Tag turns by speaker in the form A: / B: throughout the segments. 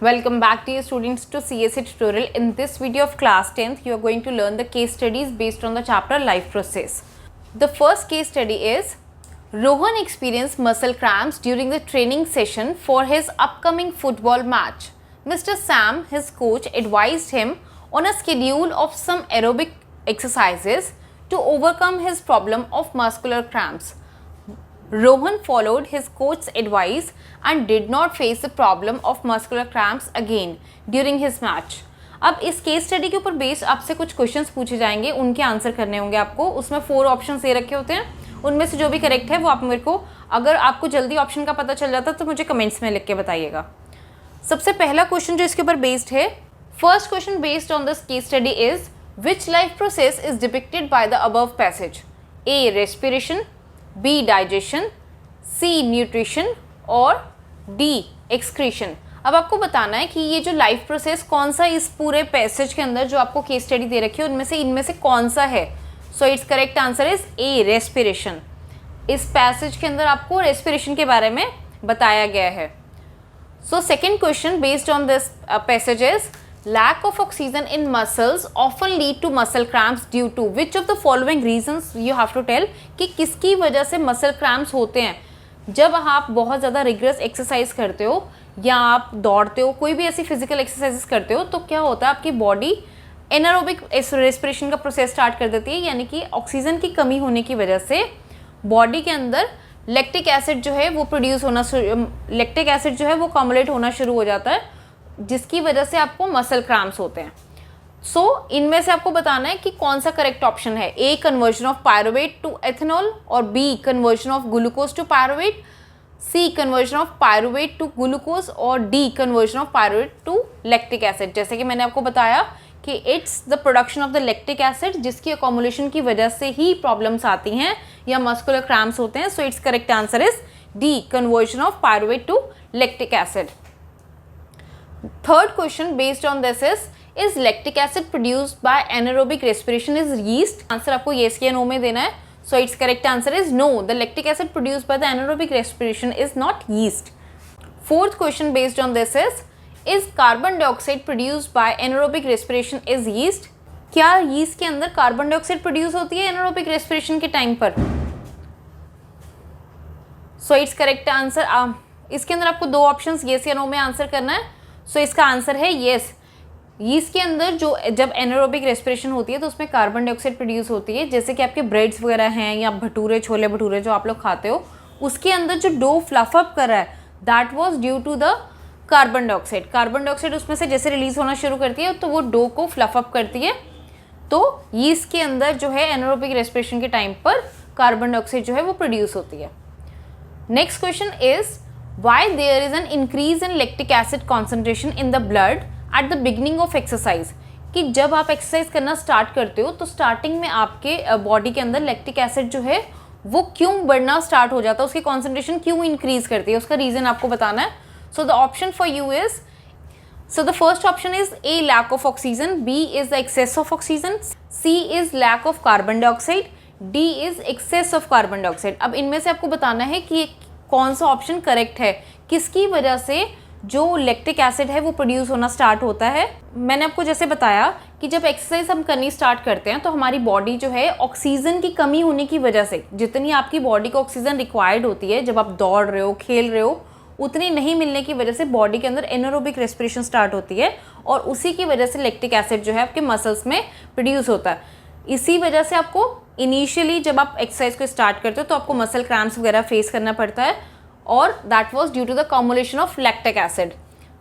A: Welcome back to you students to CSE tutorial. In this video of class 10th, you are going to learn the case studies based on the chapter life process. The first case study is Rohan experienced muscle cramps during the training session for his upcoming football match. Mr. Sam, his coach, advised him on a schedule of some aerobic exercises to overcome his problem of muscular cramps. Rohan followed his coach's advice and did not face the problem of muscular cramps again during his match. अब इस case study के ऊपर based आपसे कुछ questions पूछे जाएंगे, उनके answer करने होंगे आपको. उसमें 4 ऑप्शंस दे रखे होते हैं, उनमें से जो भी करेक्ट है वो आप मेरे को, अगर आपको जल्दी ऑप्शन का पता चल जाता तो मुझे कमेंट्स में लिख के बताइएगा. सबसे पहला क्वेश्चन जो इसके ऊपर बेस्ड है, first question based on this case study is which life process is depicted by the above passage. A respiration, B digestion, C nutrition और डी एक्सक्रीशन. अब आपको बताना है कि ये जो लाइफ प्रोसेस कौन सा इस पूरे पैसेज के अंदर जो आपको केस स्टडी दे रखी है इनमें से कौन सा है. So it's correct answer is A respiration. इस पैसेज के अंदर आपको रेस्पिरेशन के बारे में बताया गया है. So second question based on this passage is lack of oxygen in muscles often lead to muscle cramps due to which of the following reasons you have to tell कि किसकी वजह से muscle cramps होते हैं. जब आप बहुत ज़्यादा रिगरस एक्सरसाइज करते हो या आप दौड़ते हो, कोई भी ऐसी फिजिकल एक्सरसाइजेस करते हो, तो क्या होता है आपकी बॉडी एनारोबिक रेस्पिरेशन का प्रोसेस स्टार्ट कर देती है, यानी कि ऑक्सीजन की कमी होने की वजह से बॉडी के अंदर लैक्टिक एसिड जो है वो कम्युलेट होना शुरू हो जाता है, जिसकी वजह से आपको मसल क्रैम्प्स होते हैं. सो इनमें से आपको बताना है कि कौन सा करेक्ट ऑप्शन है. A conversion of pyruvate to ethanol और B conversion of glucose to pyruvate, C conversion of pyruvate to glucose और D conversion of pyruvate to lactic acid. जैसे कि मैंने आपको बताया कि it's the production of the lactic acid जिसकी accumulation की वजह से ही प्रॉब्लम्स आती हैं या मस्कुलर क्रैम्प्स होते हैं. So it's correct answer is D conversion of pyruvate to lactic acid. Third question based on this is lactic acid produced by anaerobic respiration is yeast. Answer आपको yes या no में देना है. So its correct answer is no. The lactic acid produced by the anaerobic respiration is not yeast. Fourth question based on this is carbon dioxide produced by anaerobic respiration is yeast. क्या yeast के अंदर carbon dioxide produce होती है anaerobic respiration के time पर? So its correct answer इसके अंदर आपको 2 ऑप्शंस yes या no में आंसर करना है. सो इसका आंसर है येस. यीस्ट के अंदर जब एनारोबिक रेस्पिरेशन होती है तो उसमें कार्बन डाइऑक्साइड प्रोड्यूस होती है. जैसे कि आपके ब्रेड्स वगैरह हैं या भटूरे, छोले भटूरे जो आप लोग खाते हो, उसके अंदर जो डो फ्लफ अप कर रहा है that was due to the carbon dioxide. Carbon dioxide उसमें से जैसे रिलीज होना शुरू करती है तो वो डो को फ्लफ अप करती है. तो यीस्ट के अंदर जो है एनारोबिक रेस्पिरेशन के टाइम पर कार्बन डाइऑक्साइड जो है वो प्रोड्यूस होती है. Next question is why there is an increase in lactic acid concentration in the blood at the beginning of exercise. कि जब आप एक्सरसाइज करना स्टार्ट करते हो तो स्टार्टिंग में आपके बॉडी के अंदर लैक्टिक एसिड जो है वो क्यों बढ़ना स्टार्ट हो जाता है, उसकी कॉन्सेंट्रेशन क्यों इंक्रीज करती है, उसका रीज़न आपको बताना है. So the option for you is, so the first option is A lack of oxygen, B is the excess of oxygen, C is lack of carbon dioxide, D is excess of carbon dioxide. अब इनमें से आपको बताना है कि कौन सा option correct है, किसकी वजह से जो लैक्टिक एसिड है वो प्रोड्यूस होना स्टार्ट होता है. मैंने आपको जैसे बताया कि जब एक्सरसाइज हम करनी स्टार्ट करते हैं तो हमारी बॉडी जो है ऑक्सीजन की कमी होने की वजह से, जितनी आपकी बॉडी को ऑक्सीजन रिक्वायर्ड होती है जब आप दौड़ रहे हो, खेल रहे हो, उतनी नहीं मिलने की वजह से बॉडी के अंदर एनारोबिक रेस्पिरेशन स्टार्ट होती है और उसी की वजह से लैक्टिक एसिड जो है आपके मसल्स में प्रोड्यूस होता है. इसी वजह से आपको इनिशियली जब आप एक्सरसाइज को स्टार्ट करते हो तो आपको मसल क्रैम्प्स वगैरह फेस करना पड़ता है और that was due to the accumulation of lactic acid.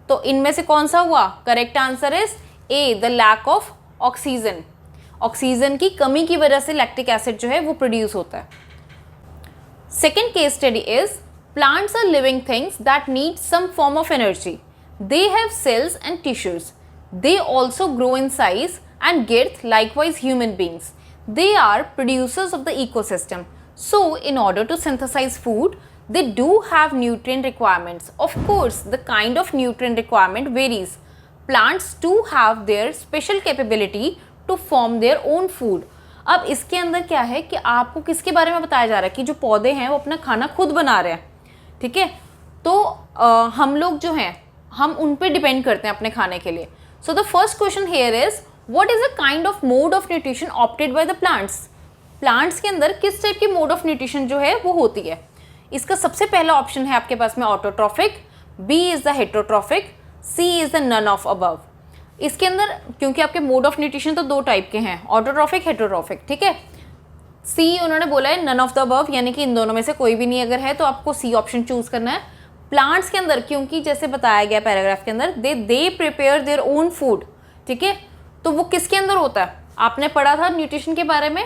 A: तो इनमें से कौन सा हुआ? Correct answer is A the lack of oxygen. Oxygen की कमी की वजह से लैक्टिक एसिड जो है वो प्रोड्यूस होता है. Second case study is plants are living things that need some form of energy. They have cells and tissues. They also grow in size and girth, likewise human beings. They are producers of the ecosystem. So in order to synthesize food, they do have nutrient requirements. Of course, the kind of nutrient requirement varies. Plants do have their special capability to form their own food. अब इसके अंदर क्या है कि आपको किसके बारे में बताया जा रहा है कि जो पौधे हैं वो अपना खाना खुद बना रहे हैं. ठीक है, तो हम लोग जो हैं हम उन पे डिपेंड करते हैं अपने खाने के लिए. सो the first question here is what is a kind of mode of nutrition opted by the plants. Plants के अंदर किस टाइप की मोड ऑफ न्यूट्रिशन जो है वो होती है. इसका सबसे पहला ऑप्शन है आपके पास में autotrophic, B is the heterotrophic, C is the none of above. इसके अंदर क्योंकि आपके मोड ऑफ न्यूट्रिशन तो दो टाइप के हैं, ऑटोट्रॉफिक, हेटरोट्रॉफिक, ठीक है. सी उन्होंने बोला है नन ऑफ द अबव, यानी कि इन दोनों में से कोई भी नहीं अगर है तो आपको सी ऑप्शन चूज करना है. प्लांट्स के अंदर क्योंकि जैसे बताया गया पैराग्राफ के अंदर they prepare their own food, ठीक है. तो वो किसके अंदर होता है, आपने पढ़ा था न्यूट्रिशन के बारे में.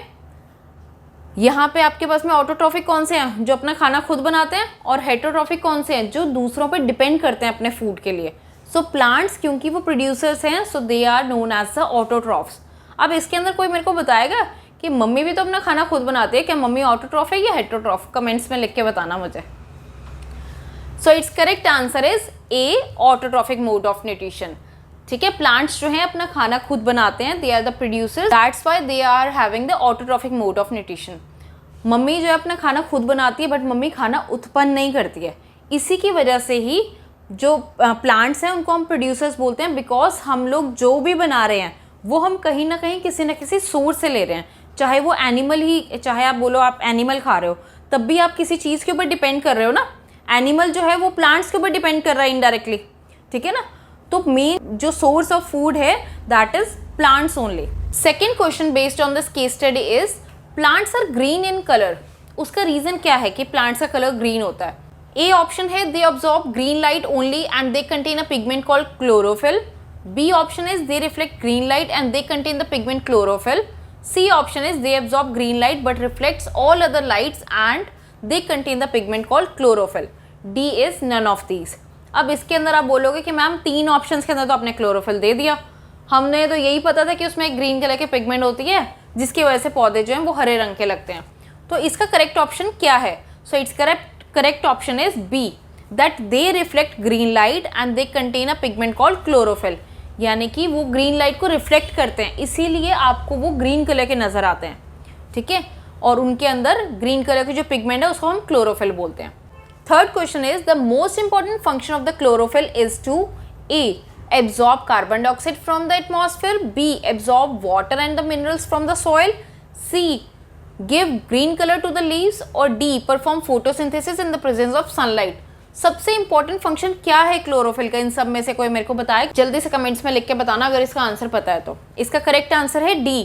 A: यहाँ पे आपके पास में ऑटोट्रॉफिक कौन से हैं, जो अपना खाना खुद बनाते हैं, और हेटरोट्रॉफिक कौन से हैं, जो दूसरों पे डिपेंड करते हैं अपने फूड के लिए. सो प्लांट्स क्योंकि वो प्रोड्यूसर्स हैं, so they are known as the autotrophs. अब इसके अंदर कोई मेरे को बताएगा कि मम्मी भी तो अपना खाना खुद बनाती है, क्या मम्मी ऑटोट्रॉफ है या हेटरोट्रॉफ? कमेंट्स में लिख के बताना मुझे. So it's correct answer is A, autotrophic mode of nutrition. ठीक है, प्लांट्स जो हैं अपना खाना खुद बनाते हैं, they are the producers, that's why they are having the autotrophic mode of nutrition. Mummy जो है अपना खाना खुद बनाती है, बट मम्मी खाना उत्पन्न नहीं करती है. इसी की वजह से ही जो प्लांट्स हैं उनको हम प्रोड्यूसर्स बोलते हैं, बिकॉज हम लोग जो भी बना रहे हैं वो हम कहीं ना कहीं किसी न किसी सोर्स से ले रहे हैं. चाहे वो एनिमल ही, चाहे आप बोलो आप एनिमल खा रहे हो, तब भी आप किसी चीज़ के ऊपर डिपेंड कर रहे हो ना. एनिमल जो है वो प्लांट्स के ऊपर डिपेंड कर रहा है इनडायरेक्टली, ठीक है ना. तो मेन जो सोर्स ऑफ फूड है that is plants only. Second question based on this case study is plants are green in colour. उसका रीजन क्या है कि प्लांट्स का कलर ग्रीन होता है. ए ऑप्शन है they absorb green light only and they contain a pigment called chlorophyll. B option is they reflect green light and they contain the pigment chlorophyll. C option is they absorb green light but reflects all other lights and they contain the pigment called chlorophyll. D is none of these. अब इसके अंदर आप बोलोगे कि ma'am तीन options के अंदर तो आपने क्लोरोफिल दे दिया, हमने तो यही पता था कि उसमें एक ग्रीन कलर की पिगमेंट होती है जिसकी वजह से पौधे जो हैं वो हरे रंग के लगते हैं. तो इसका करेक्ट ऑप्शन क्या है? So it's correct option is B, that they reflect green light and they contain a pigment called chlorophyll. यानी कि वो ग्रीन लाइट को रिफ्लेक्ट करते हैं, इसीलिए आपको वो ग्रीन कलर के नज़र आते हैं, ठीक है. और उनके अंदर ग्रीन कलर की जो पिगमेंट है उसको हम क्लोरोफिल बोलते हैं. Third question is the most important function of the chlorophyll is to A. absorb carbon dioxide from the atmosphere, B. absorb water and the minerals from the soil, C. give green color to the leaves, और D. perform photosynthesis in the presence of sunlight. सबसे important function क्या है chlorophyll का? इन सब में से कोई मेरे को बताए, जल्दी से कमेंट्स में लिख के बताना अगर इसका आंसर पता है तो. इसका करेक्ट आंसर है डी.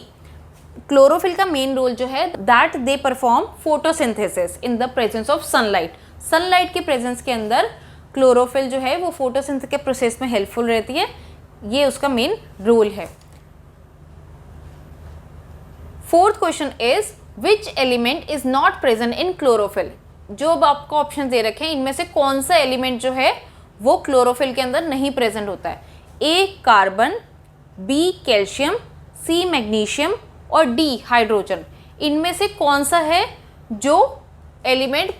A: क्लोरोफिल का मेन रोल जो है that they perform photosynthesis in the presence of sunlight. Sunlight के प्रेजेंस के अंदर क्लोरोफिल जो है वो फोटोसिंथेसिस के प्रोसेस में हेल्पफुल रहती है, ये उसका मेन रोल है. Fourth question is which element is not present in chlorophyll. जो अब आपको ऑप्शन दे रखे हैं इनमें से कौन सा एलिमेंट जो है वो क्लोरोफिल के अंदर नहीं प्रेजेंट होता है? A carbon, B calcium, C magnesium और डी हाइड्रोजन. इनमें से कौन सा है जो एलिमेंट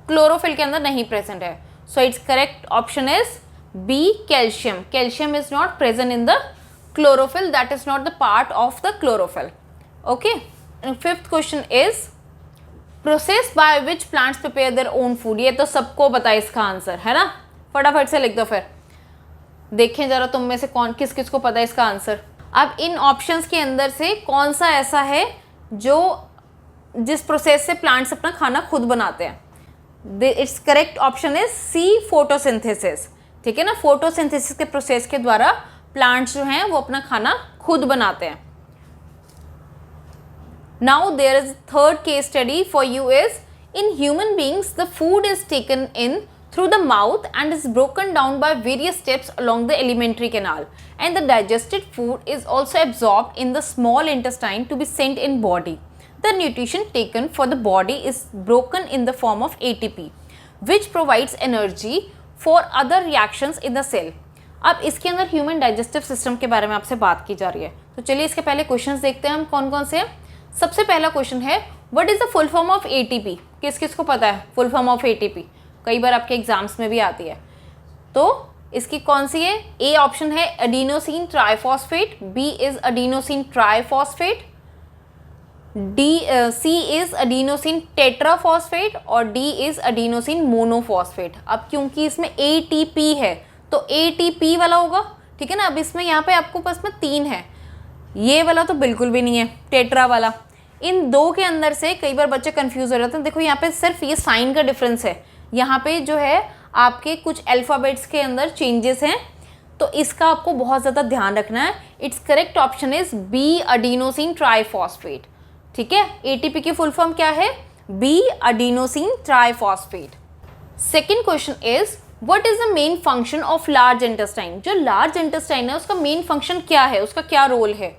A: क्लोरोफिल के अंदर नहीं प्रेजेंट है? So it's correct option is B calcium. Calcium is not present in the chlorophyll, that is not the part of the chlorophyll. Okay. Fifth question is process by which plants prepare their own food. ये तो सबको पता है इसका answer, है ना. फटाफट से लिख दो फिर, देखें जरा तुम में से कौन किस किस को पता है इसका आंसर. अब इन ऑप्शंस के अंदर से कौन सा ऐसा है जो जिस प्रोसेस से प्लांट्स अपना खाना खुद बनाते हैं? Its correct option is C, photosynthesis. ठीक है ना, फोटोसिंथेसिस के प्रोसेस के द्वारा प्लांट्स जो हैं वो अपना खाना खुद बनाते हैं. Now there is third case study for you is in human beings the food is taken in through the mouth and is broken down by various steps along the alimentary canal, and the digested food is also absorbed in the small intestine to be sent in body. The nutrition taken for the body is broken in the form of ATP, which provides energy for other reactions in the cell. अब इसके अंदर human digestive system के बारे में आपसे बात की जा रही है, तो चलिए इसके पहले क्वेश्चंस देखते हैं हम कौन कौन से हैं. सबसे पहला क्वेश्चन है what is the full form of ATP. किस किस को पता है फुल फॉर्म ऑफ ATP? कई बार आपके एग्जाम्स में भी आती है. तो इसकी कौन सी है? ए ऑप्शन है adenosine triphosphate, B is adenosine triphosphate, D C is adenosine tetraphosphate और डी इज एडिनोसिन मोनोफॉस्फेट. अब क्योंकि इसमें ATP है तो ATP वाला होगा, ठीक है ना। अब इसमें यहाँ पे आपको पास में 3 है, ये वाला तो बिल्कुल भी नहीं है, टेट्रा वाला। इन 2 के अंदर से कई बार बच्चे कंफ्यूज हो जाते हैं। देखो यहाँ पे सिर्फ ये साइन का डिफरेंस है, यहाँ पे जो है आपके कुछ अल्फ़ाबेट्स के अंदर चेंजेस हैं, तो इसका आपको बहुत ज़्यादा ध्यान रखना है। It's correct option is B adenosine triphosphate, ठीक है। ATP की फुल फॉर्म क्या है? B adenosine triphosphate. Second question is what is the main function of large intestine. जो लार्ज इंटेस्टाइन है उसका मेन फंक्शन क्या है, उसका क्या रोल है?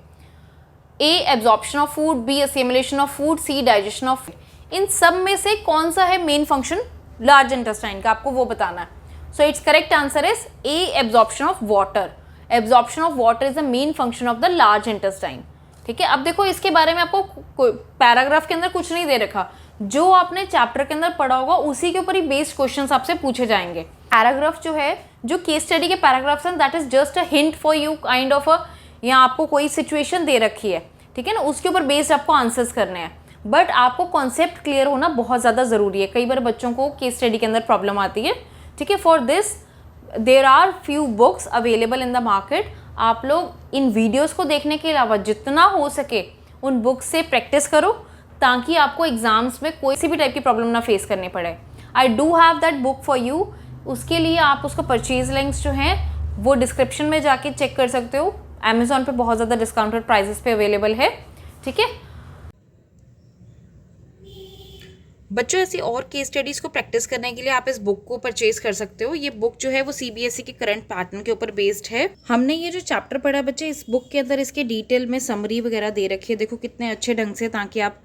A: A absorption of food, B assimilation of food, C digestion of food. इन सब में से कौन सा है मेन फंक्शन लार्ज इंटेस्टाइन का, आपको वो बताना है। So it's correct answer is A absorption of water. Absorption of water is the main function of the large intestine, ठीक है। अब देखो इसके बारे में आपको पैराग्राफ के अंदर कुछ नहीं दे रखा, जो आपने चैप्टर के अंदर पढ़ा होगा उसी के ऊपर ही बेस्ड क्वेश्चंस आपसे पूछे जाएंगे। पैराग्राफ जो है, जो केस स्टडी के पैराग्राफ्स हैं, that is just a hint for you, kind of a, यहाँ आपको कोई सिचुएशन दे रखी है, ठीक है ना, उसके ऊपर बेस्ड आपको आंसर्स करने हैं। बट आपको कॉन्सेप्ट क्लियर होना बहुत ज़्यादा ज़रूरी है। कई बार बच्चों को केस स्टडी के अंदर प्रॉब्लम आती है, ठीक है। For this there are few books available in the market. आप लोग इन वीडियोज़ को देखने के अलावा जितना हो सके उन बुक्स से प्रैक्टिस करो, ताकि आपको एग्जाम्स में कोई सी भी टाइप की प्रॉब्लम ना फेस करनी पड़े। I do have that book for you. उसके लिए आप उसका परचेज लिंक्स जो हैं वो डिस्क्रिप्शन में जाके चेक कर सकते हो। अमेज़ॉन पे बहुत ज़्यादा डिस्काउंटेड प्राइसेस पे अवेलेबल है, ठीक है। बच्चों ऐसी और केस स्टडीज़ को प्रैक्टिस करने के लिए आप इस बुक को परचेज कर सकते हो। ये बुक जो है वो CBSE के करंट पैटर्न के ऊपर बेस्ड है। हमने ये जो चैप्टर पढ़ा बच्चे, इस बुक के अंदर इसके डिटेल में समरी वगैरह दे रखी है, देखो कितने अच्छे ढंग से, ताकि आप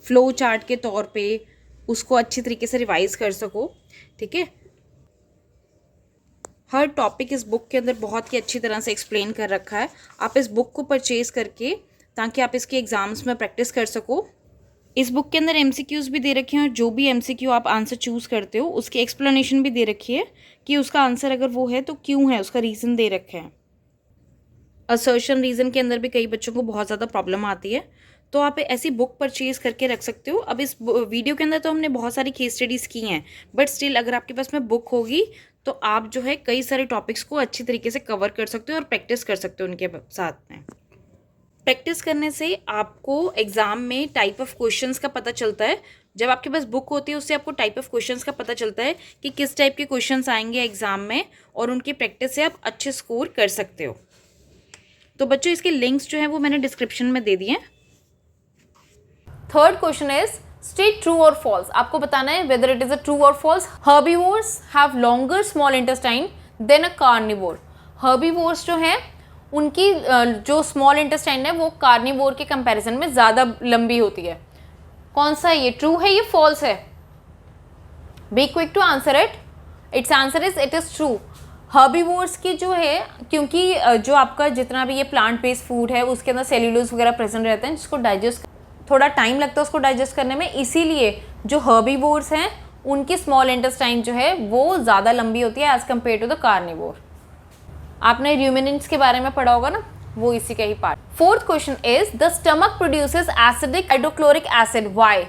A: फ्लो चार्ट के तौर पे उसको अच्छी तरीके से रिवाइज कर सको, ठीक है। हर टॉपिक इस बुक के अंदर बहुत ही अच्छी तरह से एक्सप्लेन कर रखा है। आप इस बुक को परचेज करके, ताकि आप इसके एग्ज़ाम्स में प्रैक्टिस कर सको। इस बुक के अंदर MCQs भी दे रखे हैं, और जो भी MCQ आप आंसर चूज़ करते हो उसकी एक्सप्लेनेशन भी दे रखी है कि उसका आंसर अगर वो है तो क्यों है, उसका रीज़न दे रखे हैं। असर्शन रीज़न के अंदर भी कई बच्चों को बहुत ज़्यादा प्रॉब्लम आती है, तो आप ऐसी बुक परचेज करके रख सकते हो। अब इस वीडियो के अंदर तो हमने बहुत सारी केस स्टडीज़ की हैं, बट स्टिल अगर आपके पास में बुक होगी तो आप जो है कई सारे टॉपिक्स को अच्छी तरीके से कवर कर सकते हो और प्रैक्टिस कर सकते हो उनके साथ में। प्रैक्टिस करने से आपको एग्ज़ाम में टाइप ऑफ क्वेश्चंस का पता चलता है। जब आपके पास बुक होती है उससे आपको टाइप ऑफ क्वेश्चंस का पता चलता है कि किस टाइप के क्वेश्चंस आएंगे एग्ज़ाम में, और उनकी प्रैक्टिस से आप अच्छे स्कोर कर सकते हो। तो बच्चों इसके लिंक्स जो हैं वो मैंने डिस्क्रिप्शन में दे दिए हैं। Third question is state true और फॉल्स। आपको बताना है whether it is a true और false. Herbivores have longer small intestine than a carnivore. Herbivores जो हैं उनकी जो स्मॉल इंटेस्टाइन है वो कार्निवोर के कंपैरिजन में ज़्यादा लंबी होती है। कौन सा है ये, ट्रू है ये फॉल्स है? Be quick to answer it. Its answer is it is true. Herbivores की जो है, क्योंकि जो आपका जितना भी ये प्लांट बेस्ड फूड है उसके अंदर सेल्यूलोज वगैरह प्रेजेंट रहते हैं, जिसको डाइजेस्ट थोड़ा टाइम लगता है उसको डाइजेस्ट करने में, इसीलिए जो हर्बीवोर्स हैं उनकी स्मॉल इंटेस्टाइन जो है वो ज़्यादा लंबी होती है as compare to the carnivore. आपने र्यूमिनेंट्स के बारे में पढ़ा होगा ना, वो इसी का ही part. Fourth question is the stomach produces acidic hydrochloric acid, why?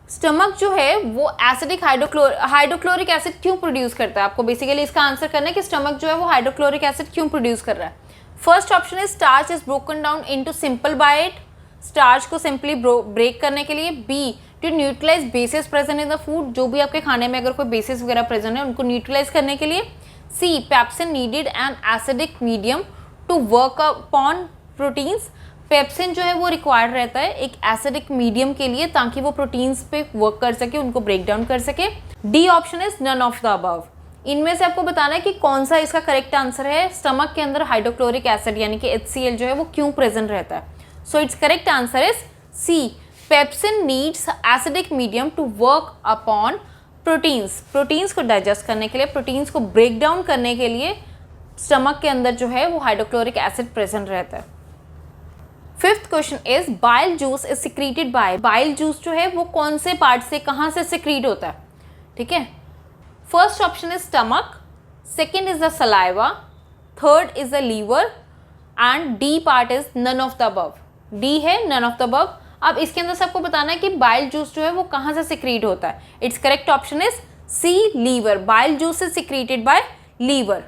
A: Stomach जो है वो एसिडिक हाइड्रोक्लोरिक एसिड क्यों प्रोड्यूस करता है? आपको बेसिकली इसका आंसर करना है कि स्टमक जो है वो हाइड्रोक्लोरिक एसिड क्यों प्रोड्यूस कर रहा है। First option is starch is broken down into simple by it, starch को सिंपली ब्रेक करने के लिए। B to neutralise bases present in the food, जो भी आपके खाने में अगर कोई बेसिस वगैरह प्रेजेंट है उनको न्यूट्रलाइज करने के लिए। C pepsin needed an acidic medium to work upon proteins, pepsin जो है वो रिक्वायर्ड रहता है एक एसिडिक मीडियम के लिए ताकि वो प्रोटीन्स पे वर्क कर सके, उनको ब्रेक डाउन कर सके। D option is none of the above. इनमें से आपको बताना है कि कौन सा इसका करेक्ट आंसर है। स्टमक के अंदर हाइड्रोक्लोरिक एसिड यानी कि HCl जो है वो क्यों प्रेजेंट रहता है? So it's correct answer is C, pepsin needs acidic medium to work upon proteins. Proteins को डाइजेस्ट करने के लिए, प्रोटीन्स को ब्रेक डाउन करने के लिए स्टमक के अंदर जो है वो हाइड्रोक्लोरिक एसिड प्रेजेंट रहता है। Fifth question is bile juice is secreted bye. Bile juice जो है वो कौन से पार्ट से, कहाँ से सिक्रीट होता है? ठीक है, first option is stomach, second is the saliva, third is the liver and D part is none of the above. D है नन ऑफ द अबव। अब इसके अंदर सबको बताना है कि बाइल जूस जो है वो कहाँ से सिक्रीट होता है। It's correct option is C, liver. Bile juice is secreted by liver.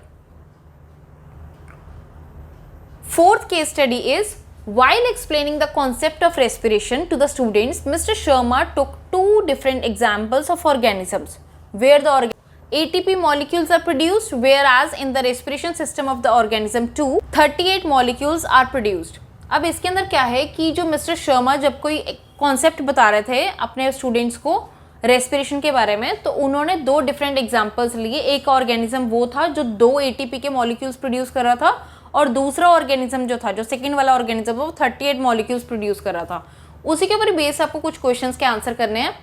A: Fourth case study is, while explaining the concept of respiration to the students, Mr. Sharma took two different examples of organisms where the ATP molecules are produced, whereas in the respiration system of the organism too 38 molecules are produced. अब इसके अंदर क्या है कि जो mister Sharma जब कोई concept बता रहे थे अपने स्टूडेंट्स को रेस्पिरेशन के बारे में, तो उन्होंने दो डिफरेंट एग्जांपल्स लिए. एक ऑर्गेनिज्म वो था जो 2 ATP के मॉलिक्यूल्स प्रोड्यूस कर रहा था, और दूसरा ऑर्गेनिज्म जो था, जो सेकंड वाला ऑर्गेनिज्म वो 38 मॉलिक्यूल्स प्रोड्यूस कर रहा था. उसी के ऊपर बेस आपको कुछ क्वेश्चंस के आंसर करने हैं.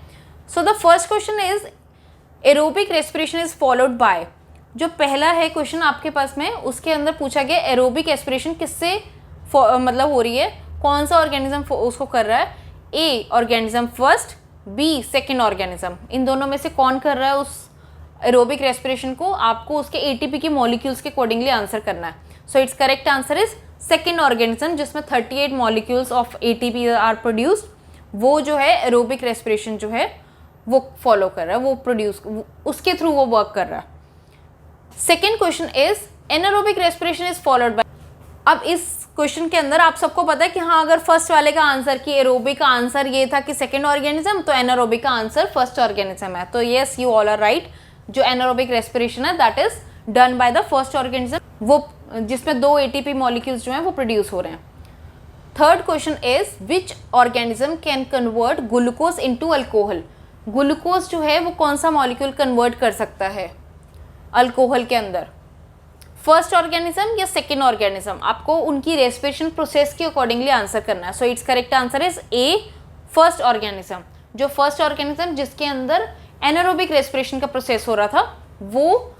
A: सो the first question is aerobic respiration is followed bye. जो पहला है क्वेश्चन आपके पास में, उसके अंदर पूछा गया एरोबिक रेस्पिरेशन किससे मतलब हो रही है, कौन सा ऑर्गेनिज्म उसको कर रहा है. A organism first, B second organism. इन दोनों में से कौन कर रहा है उस एरोबिक रेस्पिरेशन को, आपको उसके एटीपी के मॉलिक्यूल्स के अकॉर्डिंगली आंसर करना है. So it's correct answer is second organism, जिसमें 38 molecules of ATP are produced. वो जो है एरोबिक रेस्पिरेशन जो है वो फॉलो कर रहा है, वो प्रोड्यूस, उसके थ्रू वो वर्क कर रहा है. Second question is anaerobic respiration is followed bye. अब इस क्वेश्चन के अंदर आप सबको पता है कि हाँ, अगर फर्स्ट वाले का आंसर कि एरोबिक का आंसर ये था कि सेकेंड ऑर्गेनिज्म, तो एनारोबिक का आंसर फर्स्ट ऑर्गेनिज्म है. तो yes, you all are right. जो एनारोबिक रेस्पिरेशन है that is done by the first organism, वो जिसमें 2 ATP मॉलिक्यूल्स जो हैं वो प्रोड्यूस हो रहे हैं. Third question is which organism can convert glucose into alcohol. Glucose जो है वो कौन सा मॉलिक्यूल कन्वर्ट कर सकता है अल्कोहल के अंदर, फर्स्ट ऑर्गेनिज्म या सेकेंड ऑर्गेनिज्म. आपको उनकी रेस्पिरेशन प्रोसेस के अकॉर्डिंगली आंसर करना है. So it's correct answer is A first organism. जो फर्स्ट ऑर्गेनिज्म जिसके अंदर एनारोबिक रेस्पिरेशन का प्रोसेस हो रहा था, वो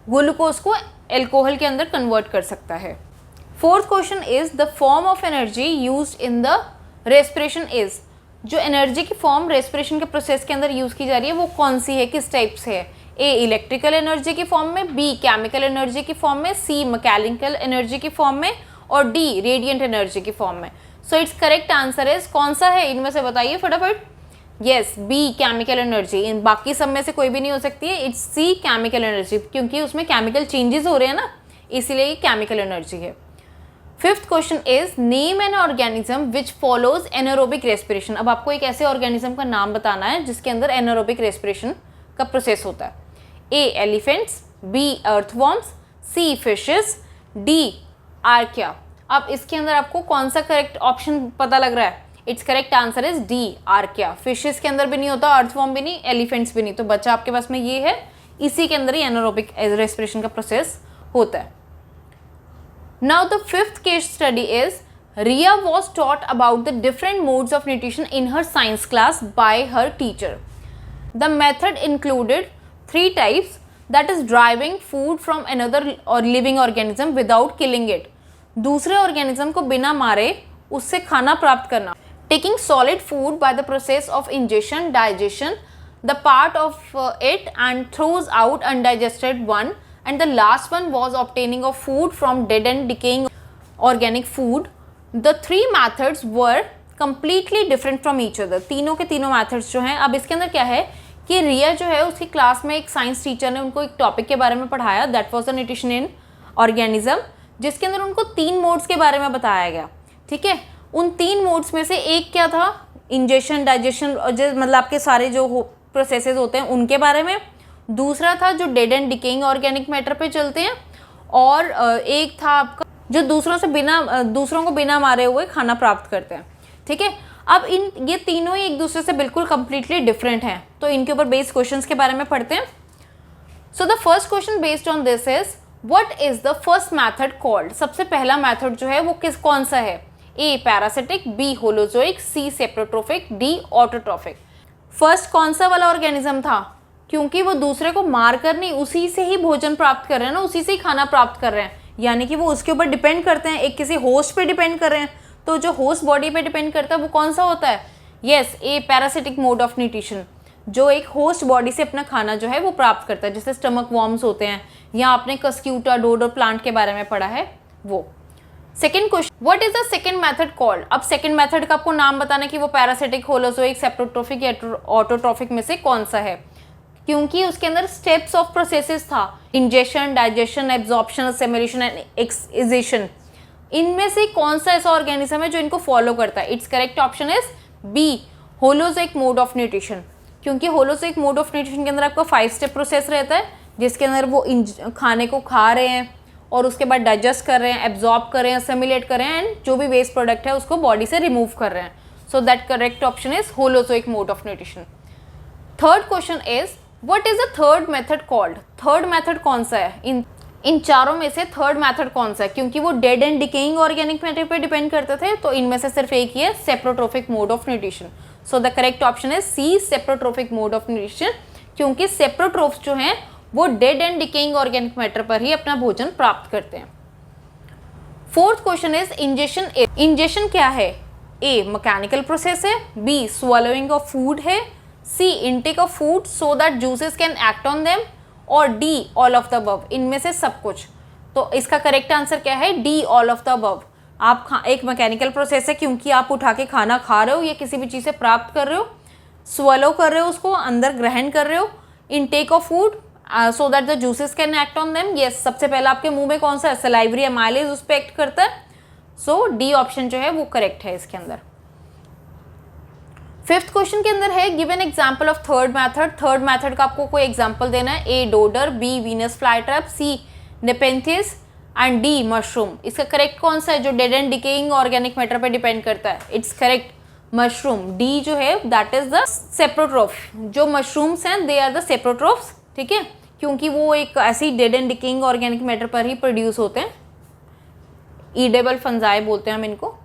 A: ग्लूकोज को अल्कोहल के अंदर कन्वर्ट कर सकता है. Fourth question is the form of energy used in the respiration is. जो एनर्जी की फॉर्म रेस्पिरेशन के प्रोसेस के अंदर यूज की जा रही है वो कौन सी है, किस टाइप से है. ए इलेक्ट्रिकल एनर्जी की फॉर्म में, बी केमिकल एनर्जी की फॉर्म में, सी मैकेनिकल एनर्जी की फॉर्म में, और डी रेडिएंट एनर्जी की फॉर्म में. So it's correct answer is, कौन सा है इनमें से बताइए फटाफट. Yes, B chemical energy. इन बाकी सब में से कोई भी नहीं हो सकती है. इट्स सी केमिकल एनर्जी, क्योंकि उसमें केमिकल चेंजेस हो रहे हैं ना, इसीलिए ये केमिकल एनर्जी है. Fifth question is name an organism which follows anaerobic respiration. अब आपको एक ऐसे ऑर्गेनिज्म का नाम बताना है जिसके अंदर एनारोबिक रेस्पिरेशन का प्रोसेस होता है. ए elephants, B earthworms, sea fishes, D archaea. अब इसके अंदर आपको कौन सा करेक्ट ऑप्शन पता लग रहा है. It's correct answer is D archaea. Fishes के अंदर भी नहीं होता, अर्थवॉर्म भी नहीं, एलिफेंट्स भी नहीं. तो बच्चा आपके पास में ये है, इसी के अंदर ही एनारोबिक रेस्पिरेशन का प्रोसेस होता है. Now the fifth case study is Riya was taught about the different modes of nutrition in her science class by her teacher. The method included 3 types, that is driving food from another or living organism without killing it. दूसरे organism को बिना मारे उससे खाना प्राप्त करना. Taking solid food by the process of ingestion, digestion, the part of it and throws out undigested one. And the last one was obtaining of food from dead and decaying organic food. The 3 methods were completely different from each other. तीनों के तीनों methods जो हैं. अब इसके अंदर क्या है कि रिया जो है उसकी क्लास में एक साइंस टीचर ने उनको एक टॉपिक के बारे में पढ़ाया, that was the nutrition in organism, जिसके अंदर उनको 3 मोड्स के बारे में बताया गया. ठीक है, उन 3 मोड्स में से एक क्या था, इंजेक्शन, डाइजेशन, और मतलब आपके सारे जो प्रोसेसेस होते हैं उनके बारे में. दूसरा था जो dead and decaying organic matter पे चलते हैं, और एक था आपका जो दूसरों को बिना मारे हुए खाना प्राप्त करते हैं. ठीक है, अब ये तीनों ही एक दूसरे से बिल्कुल कंप्लीटली डिफरेंट हैं. तो इनके ऊपर बेस्ड क्वेश्चंस के बारे में पढ़ते हैं. सो the first question based on this is what is the first method called. सबसे पहला मेथड जो है वो कौन सा है. ए पैरासिटिक, बी होलोजोइक, सी सेप्रोट्रोफिक, डी ऑटोट्रोफिक. फर्स्ट कौन सा वाला ऑर्गेनिज्म था, क्योंकि वो दूसरे को मार कर नहीं, उसी से ही भोजन प्राप्त कर रहे हैं ना, उसी से ही खाना प्राप्त कर रहे हैं, यानी कि वो उसके ऊपर डिपेंड करते हैं, एक किसी होस्ट पे डिपेंड कर रहे हैं. तो जो होस्ट बॉडी पे डिपेंड करता है वो कौन सा होता है. Yes, A parasitic mode of nutrition, जो एक होस्ट बॉडी से अपना खाना जो है वो प्राप्त करता है, जैसे स्टमक वॉर्म्स होते हैं, या आपने कस्क्यूटा डोडो प्लांट के बारे में पढ़ा है वो. Second question, what is the second method called. अब सेकेंड मेथड का आपको नाम बताना कि वो पैरासिटिक, होलोजोइक, सेप्रोट्रोफिक या ऑटोट्रोफिक में से कौन सा है, क्योंकि उसके अंदर स्टेप्स ऑफ प्रोसेसेस था, injection, digestion, absorption, assimilation and excretion. इनमें से कौन सा ऐसा ऑर्गेनिज्म है जो इनको फॉलो करता है? It's correct option is B, holozoic mode of nutrition. क्योंकि होलोजोइक मोड ऑफ न्यूट्रिशन के अंदर आपका 5 स्टेप प्रोसेस रहता है, जिसके अंदर वो खाने को खा रहे हैं और उसके बाद डाइजेस्ट कर रहे हैं, एब्जॉर्ब कर रहे हैं, असिमिलेट कर रहे हैं एंड जो भी वेस्ट प्रोडक्ट है उसको बॉडी से रिमूव कर रहे हैं। So that correct option is holozoic mode of nutrition. Third question is what is the third method called? Third method कौन सा है? इन चारों में से थर्ड मेथड कौन सा है? क्योंकि वो dead and decaying organic matter पे डिपेंड करते थे, तो इनमें से सिर्फ एक ही है, saprotrophic mode of nutrition. So the correct option is C, saprotrophic mode of nutrition. क्योंकि सेप्रोट्रोफ्स जो हैं वो dead and decaying organic matter पर ही अपना भोजन प्राप्त करते हैं। Fourth question is ingestion. Ingestion क्या है? ए, मैकेनिकल प्रोसेस है, बी, swallowing ऑफ फूड है, C, intake of food so that juices can act on them, और D, all of the above. इनमें से सब कुछ। तो इसका करेक्ट आंसर क्या है? D, all of the above. आप एक मैकेनिकल प्रोसेस है क्योंकि आप उठा के खाना खा रहे हो या किसी भी चीज़ से प्राप्त कर रहे हो, swallow कर रहे हो, उसको अंदर ग्रहण कर रहे हो, intake of food so that the juices can act on them. Yes, सबसे पहले आपके मुंह में कौन सा सलाइवरी एमाइलेज उस पर एक्ट करता है। सो डी ऑप्शन जो है वो करेक्ट है इसके अंदर। फिफ्थ क्वेश्चन के अंदर है give an example of third method. Third method का आपको कोई एग्जाम्पल देना है। A, dodder, B, Venus fly trap, C, nepenthes and D, mushroom. इसका करेक्ट कौन सा है जो dead and decaying organic matter पे डिपेंड करता है? It's correct, mushroom. डी जो है दैट इज द सेप्रोट्रोफ। जो मशरूम्स हैं दे आर द सेप्रोट्रोफ्स, ठीक है, क्योंकि वो एक ऐसी dead and decaying organic matter पर ही प्रोड्यूस होते हैं। ईडेबल फंजाई बोलते हैं हम इनको।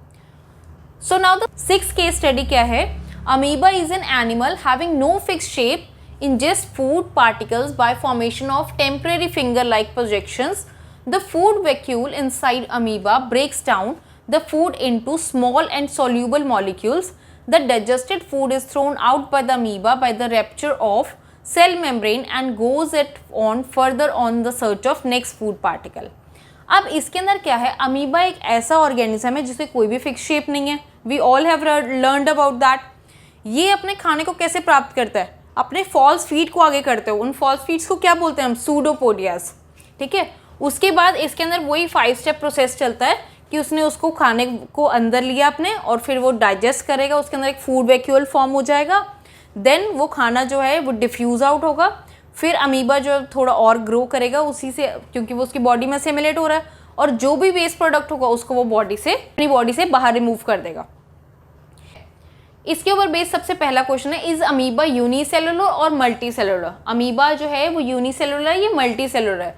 A: So now the six case study क्या है? Amoeba is an animal having no fixed shape, ingests food particles by formation of temporary finger-like projections. The food vacuole inside amoeba breaks down the food into small and soluble molecules. The digested food is thrown out by the amoeba by the rupture of cell membrane and goes it on further on the search of next food particle. अब इसके अंदर क्या है? Amoeba एक ऐसा organism है जिसे कोई भी फिक्स शेप नहीं है। We all have learned about that. ये अपने खाने को कैसे प्राप्त करता है? अपने फॉल्स फीड को आगे करते हो। उन फॉल्स फीड्स को क्या बोलते हैं हम? सूडोपोडियास, ठीक है। उसके बाद इसके अंदर वही 5 स्टेप प्रोसेस चलता है कि उसने उसको खाने को अंदर लिया अपने और फिर वो डाइजेस्ट करेगा, उसके अंदर एक फूड वैक्यूल फॉर्म हो जाएगा, देन वो खाना जो है वो डिफ्यूज आउट होगा, फिर अमीबा जो थोड़ा और ग्रो करेगा उसी से, क्योंकि वो उसकी बॉडी में असिमिलेट हो रहा है, और जो भी वेस्ट प्रोडक्ट होगा उसको वो बॉडी से, अपनी बॉडी से बाहर रिमूव कर देगा। इसके ऊपर बेस सबसे पहला क्वेश्चन है, इज अमीबा यूनिसेलुलर और मल्टी सेलुलर? अमीबा जो है वो यूनिसेलुलर है, ये मल्टी सेलुलर है।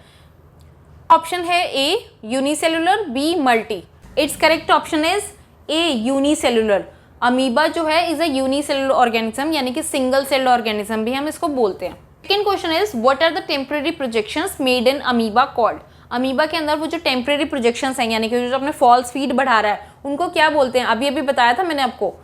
A: ऑप्शन है A unicellular, B multi. It's correct option is A unicellular. Amoeba जो है इज अ यूनिसेलुलर ऑर्गेनिज्म, यानी कि सिंगल सेल्ड ऑर्गेनिज्म भी हम इसको बोलते हैं। Second question is what are the temporary projections made in amoeba called? Amoeba के अंदर वो जो टेम्परेरी प्रोजेक्शंस हैं, यानी कि जो अपने फॉल्स फीड बढ़ा रहा है, उनको क्या बोलते हैं? अभी बताया था मैंने आपको।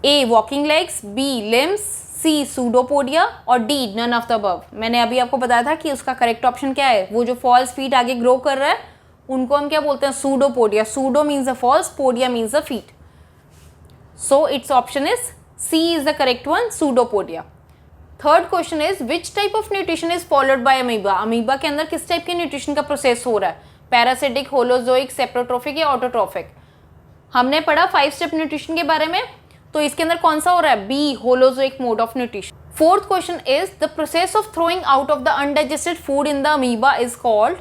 A: A walking legs, B limbs, C pseudopodia और D none of the above. मैंने अभी आपको बताया था कि उसका करेक्ट ऑप्शन क्या है। वो जो फॉल्स फीट आगे ग्रो कर रहा है उनको हम क्या बोलते हैं? Pseudopodia. Pseudo means the false, podia means the feet. So its option is C is the correct one, pseudopodia. Third question is which type of nutrition is followed by amoeba? Amoeba के अंदर किस type के nutrition का process हो रहा है? Parasitic, holozoic, सेप्रोट्रोफिक या autotrophic? हमने पढ़ा 5 स्टेप न्यूट्रिशन के बारे में, तो इसके अंदर कौन सा हो रहा है? B holozoic mode of nutrition. Fourth question is the process of throwing out of the undigested food in the amoeba is called?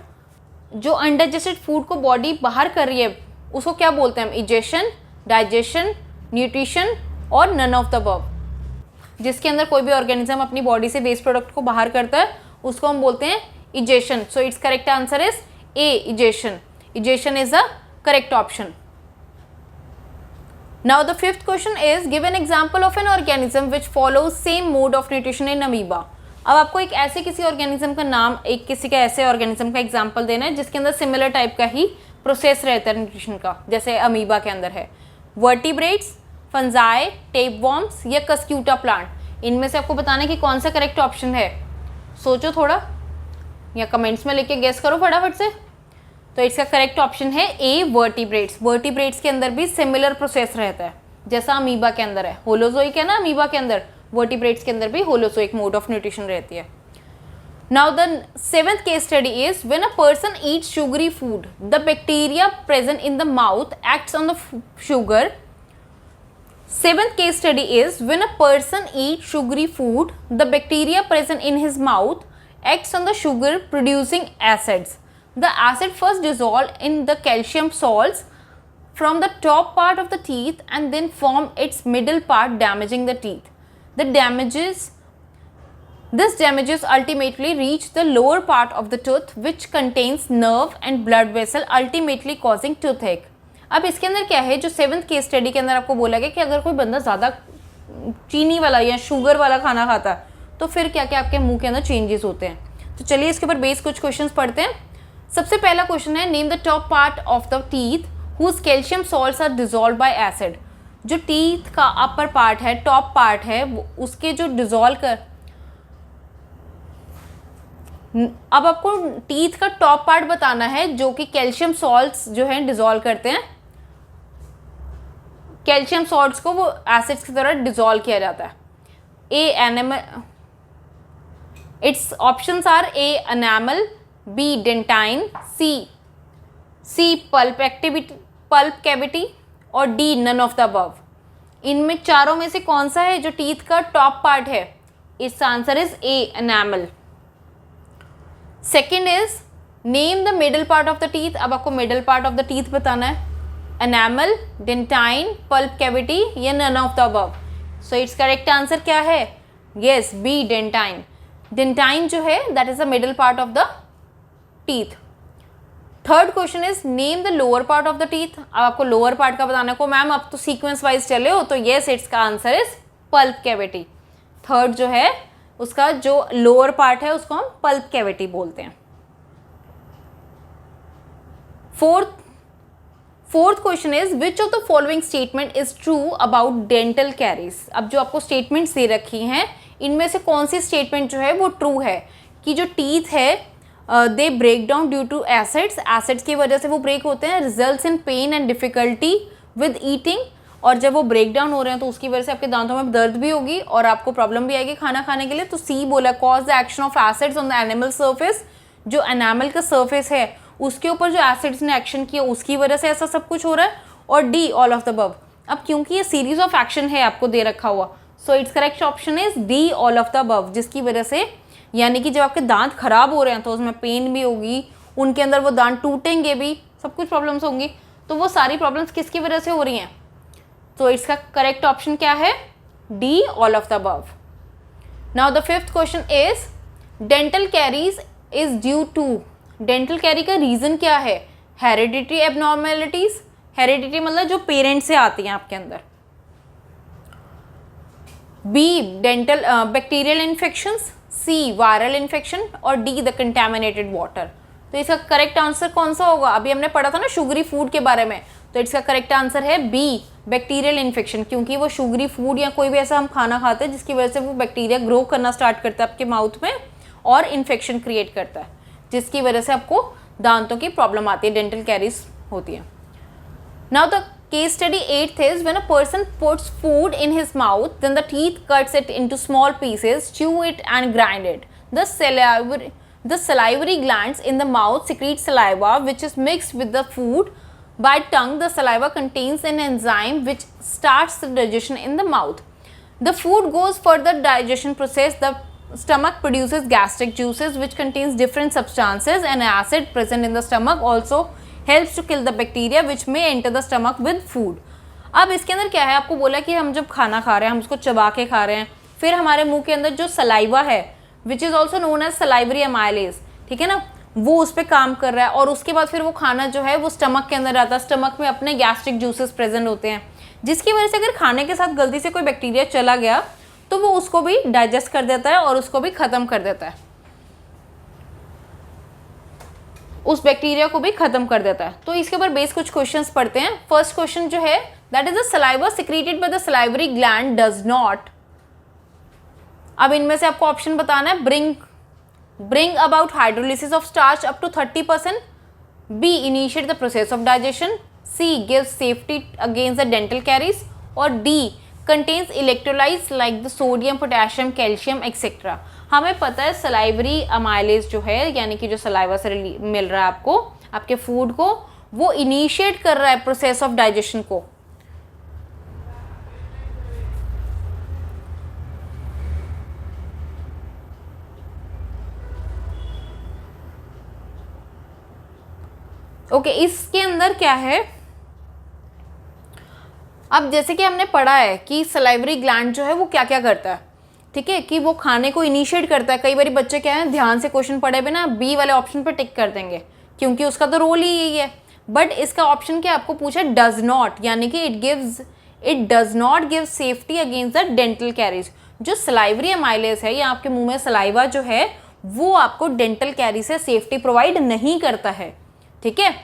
A: जो अनडाइजेस्टेड फूड को बॉडी बाहर कर रही है उसको क्या बोलते हैं हम? इजेशन, डाइजेशन, न्यूट्रिशन और नन ऑफ द अबव। जिसके अंदर कोई भी ऑर्गेनिज्म अपनी बॉडी से वेस्ट प्रोडक्ट को बाहर करता है उसको हम बोलते हैं egestion. So it's correct answer is A egestion. Egestion is the correct option. Now the fifth question is give an example of an organism which follows same mode of nutrition in amoeba. अब आपको एक ऐसे किसी organism का नाम, एक किसी का ऐसे ऑर्गेनिज्म का एग्जाम्पल देना है जिसके अंदर सिमिलर टाइप का ही प्रोसेस रहता है न्यूट्रिशन का, जैसे अमीबा के अंदर है। वर्टिब्रेट्स, फंजाई, टेपवॉर्म्स या कस्क्यूटा प्लांट। इनमें से आपको बताना है कि कौन सा करेक्ट ऑप्शन है। सोचो थोड़ा या कमेंट्स में लिख के गेस करो फटाफट से। तो इसका करेक्ट ऑप्शन है ए वर्टिब्रेट्स। वर्टिब्रेट्स के अंदर भी सिमिलर प्रोसेस रहता है जैसा अमीबा के अंदर है। होलोजोइक है ना अमीबा के अंदर, वर्टिब्रेट्स के अंदर भी होलोजोइक मोड ऑफ न्यूट्रिशन रहती है। Now the seventh case study is when a person eats sugary food, the bacteria present in the mouth acts on the sugar. Seventh case study is when a person eats sugary food, the bacteria present in his mouth acts on the sugar producing acids. The acid first dissolve in the calcium salts from the top part of the teeth and then form its middle part, damaging the teeth. This damages ultimately reach the lower part of the tooth which contains nerve and blood vessel, ultimately causing toothache. अब इसके अंदर क्या है, जो seventh case study के अंदर आपको बोला गया कि अगर कोई बंदा ज़्यादा चीनी वाला या शुगर वाला खाना खाता है तो फिर क्या क्या आपके मुंह के अंदर चेंजेस होते हैं. तो चलिए इसके ऊपर बेस कुछ क्वेश्चंस पढ़ते हैं. सबसे पहला क्वेश्चन है, name the top part of the teeth whose calcium salts are dissolve by acid. जो टीथ का अपर पार्ट है, टॉप पार्ट है, उसके जो डिजॉल्व कर, अब आपको टीथ का टॉप पार्ट बताना है जो कि कैल्शियम सॉल्ट्स जो है डिजॉल्व करते हैं. कैल्शियम सॉल्ट्स को वो एसिड्स की तरह डिजॉल्व किया जाता है. A enamel, it's options are A enamel, B dentine, C pulp cavity और D none of the above. इनमें चारों में से कौन सा है जो टीथ का टॉप पार्ट है? इसका answer is A enamel. Second is name the middle part of the teeth. अब आपको middle part of the teeth बताना है. एनामल, डेंटाइन, पल्प कैविटी या none of the above. So it's correct answer क्या है? Yes, B dentine. Dentine जो है that is the middle part of the teeth. Third question is name the lower part of the teeth. अब आपको lower part का बताना को ma'am अब तो सीक्वेंस वाइज चले हो, तो यस इट्स का answer is pulp cavity. Third जो है उसका जो लोअर पार्ट है उसको हम पल्प कैविटी बोलते हैं. Fourth question is which of the following statement is true about dental caries. अब जो आपको स्टेटमेंट्स दे रखी हैं इनमें से कौन सी स्टेटमेंट जो है वो ट्रू है कि जो टीथ है they break down due to acids की वजह से वो ब्रेक होते हैं. Results in pain and difficulty with eating, और जब वो ब्रेक डाउन हो रहे हैं तो उसकी वजह से आपके दांतों में दर्द भी होगी और आपको प्रॉब्लम भी आएगी खाना खाने के लिए. तो सी बोला, cause the action of acids on the animal surface. जो एनामल का सर्फेस है उसके ऊपर जो एसिड्स ने एक्शन किया उसकी वजह से ऐसा सब कुछ हो रहा है. और D all of the above. अब क्योंकि ये सीरीज ऑफ एक्शन है आपको दे रखा हुआ, so it's correct option is D all of the above. जिसकी वजह से यानी कि जब आपके दांत खराब हो रहे हैं तो उसमें पेन भी होगी, उनके अंदर वो दांत टूटेंगे भी, सब कुछ प्रॉब्लम्स होंगी. तो वो सारी प्रॉब्लम्स किसकी वजह से हो रही हैं? तो इसका करेक्ट ऑप्शन क्या है? D all of the above. Now the fifth question is dental caries is due to. Dental caries का रीजन क्या है? Hereditary abnormalities. हेरिडिटरी मतलब जो पेरेंट से आती हैं आपके अंदर. बी डेंटल बैक्टीरियल इन्फेक्शंस, सी वायरल इन्फेक्शन और डी द कंटेमिनेटेड वाटर. तो इसका करेक्ट आंसर कौन सा होगा? अभी हमने पढ़ा था ना शुगरी फूड के बारे में, तो इसका करेक्ट आंसर है बी बैक्टीरियल इन्फेक्शन. क्योंकि वो शुगरी फूड या कोई भी ऐसा हम खाना खाते हैं जिसकी वजह से वो बैक्टीरिया ग्रो करना स्टार्ट करता है आपके माउथ में और इन्फेक्शन क्रिएट करता है, जिसकी वजह से आपको दांतों की प्रॉब्लम आती है, डेंटल कैरीज होती है. Now the case study 8th is when a person puts food in his mouth, then the teeth cuts it into small pieces, chew it and grind it. The salivary glands in the mouth secrete saliva which is mixed with the food. By tongue, the saliva contains an enzyme which starts the digestion in the mouth. The food goes for the digestion process. The stomach produces gastric juices which contains different substances, and acid present in the stomach also helps to kill the bacteria which may enter the stomach with food. अब इसके अंदर क्या है, आपको बोला कि हम जब खाना खा रहे हैं हम उसको चबा के खा रहे हैं, फिर हमारे मुंह के अंदर जो सलाइवा है which is also known as salivary amylase, ठीक है ना, वो उस पर काम कर रहा है और उसके बाद फिर वो खाना जो है वो स्टमक के अंदर आता है. स्टमक में अपने गैस्ट्रिक जूसेस प्रेजेंट होते हैं, जिसकी वजह से अगर खाने के साथ गलती से कोई बैक्टीरिया चला गया तो वो उसको भी डाइजेस्ट कर देता है और उसको भी ख़त्म कर देता है, उस बैक्टीरिया को भी खत्म कर देता है. तो इसके ऊपर बेस कुछ क्वेश्चंस पढ़ते हैं. फर्स्ट क्वेश्चन जो है that is the saliva secreted by the salivary gland does not. अब इनमें से आपको ऑप्शन बताना है. Bring about hydrolysis of starch up to 30%, B initiate the process of digestion, C give safety against the dental caries और D contains electrolytes like the sodium, potassium, calcium etcetera. हमें पता है सलाइवरी अमाइलेज जो है, यानी कि जो saliva से मिल रहा है आपको आपके फूड को, वो इनिशिएट कर रहा है प्रोसेस ऑफ डाइजेशन को। ओके, इसके अंदर क्या है, अब जैसे कि हमने पढ़ा है कि सलाइवरी ग्लैंड जो है वो क्या क्या करता है, ठीक है, कि वो खाने को इनिशिएट करता है। कई बार बच्चे क्या है ध्यान से क्वेश्चन पढ़े बिना बी वाले ऑप्शन पर टिक कर देंगे, क्योंकि उसका तो रोल ही यही है। बट इसका ऑप्शन क्या आपको पूछा, डज नॉट, यानी कि it does not give safety against the dental carries. जो सलाइवरी अमाइलेज है या आपके मुंह में सलाइवा जो है वो आपको डेंटल कैरी से सेफ्टी प्रोवाइड नहीं करता है, ठीक है।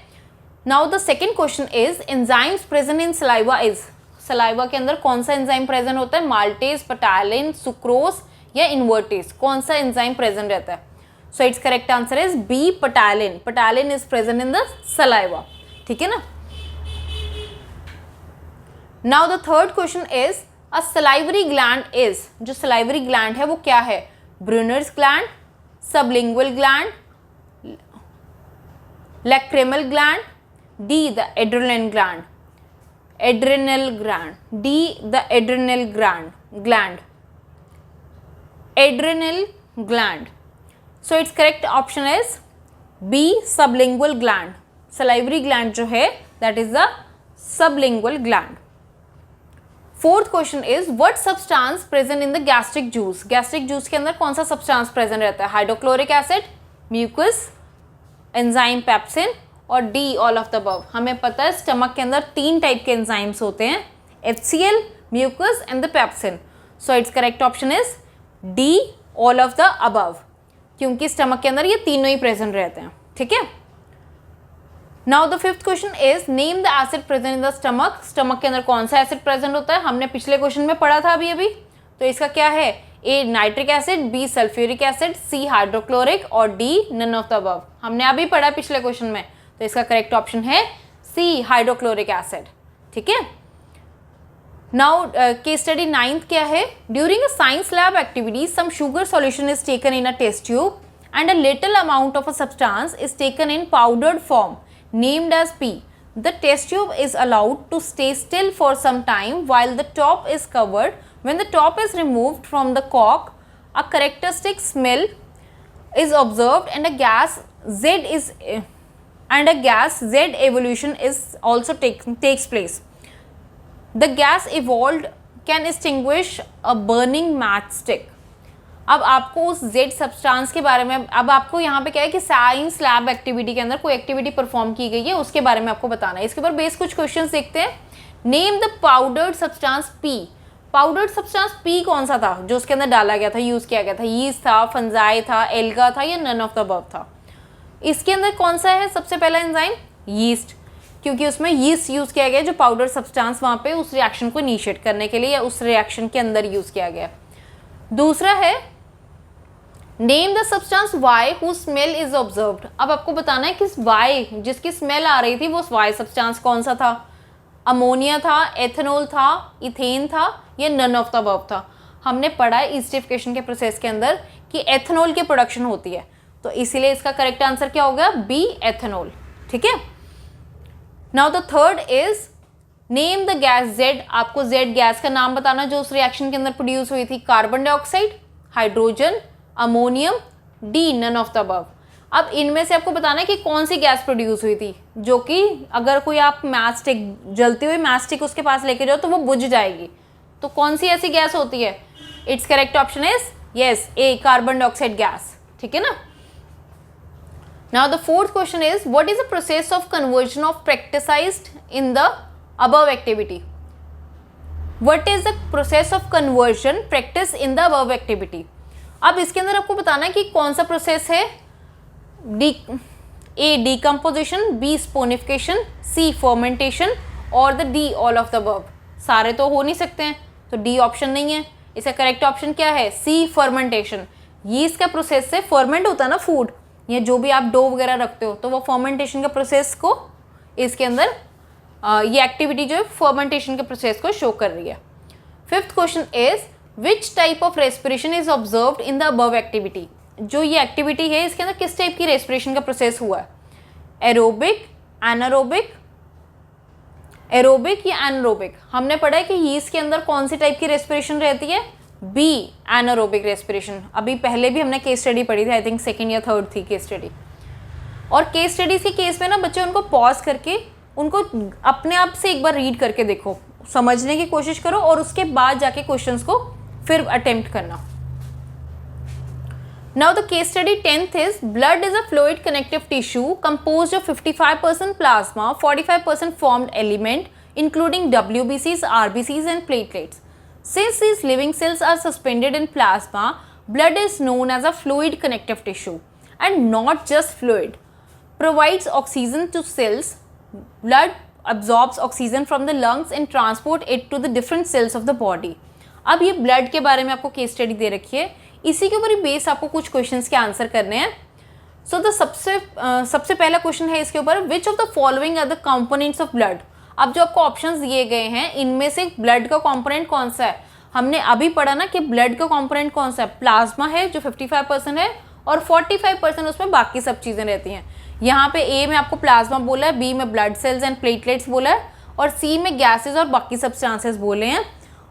A: Now the second question is enzymes present in saliva is, saliva के अंदर कौन सा एंजाइम प्रेजेंट होता है, माल्टेज, पटालिन, सुक्रोज या इन्वर्टेज, कौन सा एंजाइम प्रेजेंट रहता है। So it's correct answer is B, ptyalin. Ptyalin is present in the saliva, ठीक है ना। Now the third question is a salivary gland is, जो सलाइवरी ग्लैंड है वो क्या है, Brunner's gland, sublingual gland, lacrimal gland, D the adrenal gland, adrenal gland, D the adrenal gland, adrenal gland. So it's correct option is B, sublingual gland. Salivary gland जो है that is the sublingual gland. Fourth question is what substance present in the gastric juice, gastric juice के अंदर कौन सा substance present रहता है, hydrochloric acid, mucus, enzyme pepsin और D all of the above. हमें पता है स्टमक के अंदर 3 टाइप के एंजाइम्स होते हैं, HCl, mucus and the pepsin. So it's correct option is D, all of the above, क्योंकि स्टमक के अंदर ये तीनों ही प्रेजेंट रहते हैं, ठीक है। Now the fifth question is name the acid present in the stomach, stomach के अंदर कौन सा एसिड प्रेजेंट होता है, हमने पिछले क्वेश्चन में पढ़ा था अभी। तो इसका क्या है, A nitric acid, B sulphuric acid, C hydrochloric और D none of the above. हमने अभी पढ़ा पिछले क्वेश्चन में, तो इसका करेक्ट ऑप्शन है सी, हाइड्रोक्लोरिक एसिड, ठीक है। नाउ केस स्टडी 9th क्या है, during a science lab activity some sugar solution is taken in a test tube and a little amount of a substance is taken in powdered form named as P. The test tube is allowed to stay still for some time while the top is covered. When the top is removed from the cork, a characteristic smell is observed and a gas Z evolution is also takes place. The gas evolved can extinguish a burning matchstick. अब आपको उस Z substance के बारे में, अब आपको यहाँ पे क्या है कि साइंस लैब एक्टिविटी के अंदर कोई एक्टिविटी परफॉर्म की गई है, उसके बारे में आपको बताना है। इसके ऊपर बेस कुछ क्वेश्चंस देखते हैं। Name the powdered substance P। Powdered substance P कौन सा था जो उसके अंदर डाला गया था, यूज किया गया था, यीस्ट था, फंजाई था, एल्गा था या नन ऑफ द अबव था। इसके अंदर कौन सा है सबसे पहला एंजाइम, यीस्ट, क्योंकि उसमें यीस्ट यूज किया गया जो पाउडर सब्सटेंस वहाँ पे उस रिएक्शन को इनिशिएट करने के लिए या उस रिएक्शन के अंदर यूज किया गया। दूसरा है name the substance Y whose smell is observed। अब आपको बताना है कि Y जिसकी स्मेल आ रही थी वो Y सब्सटेंस कौन सा था, अमोनिया था, एथेनॉल था, इथेन था या नन ऑफ द अबव था। हमने पढ़ा है एस्टिफिकेशन के प्रोसेस के अंदर कि एथेनॉल की प्रोडक्शन होती है, तो इसीलिए इसका करेक्ट आंसर क्या होगा, बी, एथेनॉल, ठीक है। Now the third is name the gas Z। आपको Z गैस का नाम बताना जो उस रिएक्शन के अंदर प्रोड्यूस हुई थी, carbon dioxide, hydrogen, ammonium, D none of the above. अब इनमें से आपको बताना है कि कौन सी गैस प्रोड्यूस हुई थी, जो कि अगर कोई आप मैच स्टिक, जलती हुई मैच स्टिक उसके पास लेके जाओ तो वो बुझ जाएगी, तो कौन सी ऐसी गैस होती है। It's correct option is yes, A, carbon dioxide gas, ठीक है ना। Now the fourth question is what is the process of conversion of practised in the above activity. What is the process of conversion practice in the above activity. अब इसके अंदर आपको बताना है कि कौन सा प्रोसेस है, ए डीकम्पोजिशन, बी स्पोनिफिकेशन, सी फर्मेंटेशन और the D all of the above. सारे तो हो नहीं सकते हैं, तो डी ऑप्शन नहीं है। इसका करेक्ट ऑप्शन क्या है, सी फर्मेंटेशन। यीस्ट का प्रोसेस से फर्मेंट होता है ना फूड, या जो भी आप डो वगैरह रखते हो, तो वो फर्मेंटेशन के प्रोसेस को इसके अंदर ये एक्टिविटी जो है फर्मेंटेशन के प्रोसेस को शो कर रही है। Fifth question is which type of respiration is observed in the above activity, जो ये एक्टिविटी है इसके अंदर किस टाइप की रेस्पिरेशन का प्रोसेस हुआ है, एरोबिक, एनारोबिक, एरोबिक या एनारोबिक। हमने पढ़ा है कि यीस्ट के अंदर कौन सी टाइप की रेस्पिरेशन रहती है, बी, एनारोबिक रेस्पिरेशन। अभी पहले भी हमने केस स्टडी पढ़ी थी, आई थिंक सेकेंड या थर्ड थी केस स्टडी। और केस स्टडीज के केस में ना बच्चे उनको पॉज करके उनको अपने आप से एक बार रीड करके देखो, समझने की कोशिश करो और उसके बाद जाके क्वेश्चंस को फिर अटेम्प्ट करना। Now the case study 10th is blood is a fluid connective tissue composed of 55% plasma, 45% formed element including WBCs, RBCs and platelets. Since these living cells are suspended in plasma, blood is known as a fluid connective tissue and not just fluid. Provides oxygen to cells. Blood absorbs oxygen from the lungs and transport it to the different cells of the body. अब ये blood के बारे में आपको case study दे रखी है, इसी के ऊपर ही बेस आपको कुछ क्वेश्चंस के आंसर करने हैं। सो द सबसे पहला क्वेश्चन है इसके ऊपर, which of the following are the components of blood. अब जो आपको ऑप्शंस दिए गए हैं इनमें से ब्लड का कंपोनेंट कौन सा है। हमने अभी पढ़ा ना कि ब्लड का कंपोनेंट कौन सा है, प्लाज्मा है जो 55% है और 45% उसमें बाकी सब चीज़ें रहती हैं। यहाँ पे ए में आपको प्लाज्मा बोला है, बी में ब्लड सेल्स एंड प्लेटलेट्स बोला है और सी में गैसेज और बाकी सब्सटेंसेस बोले हैं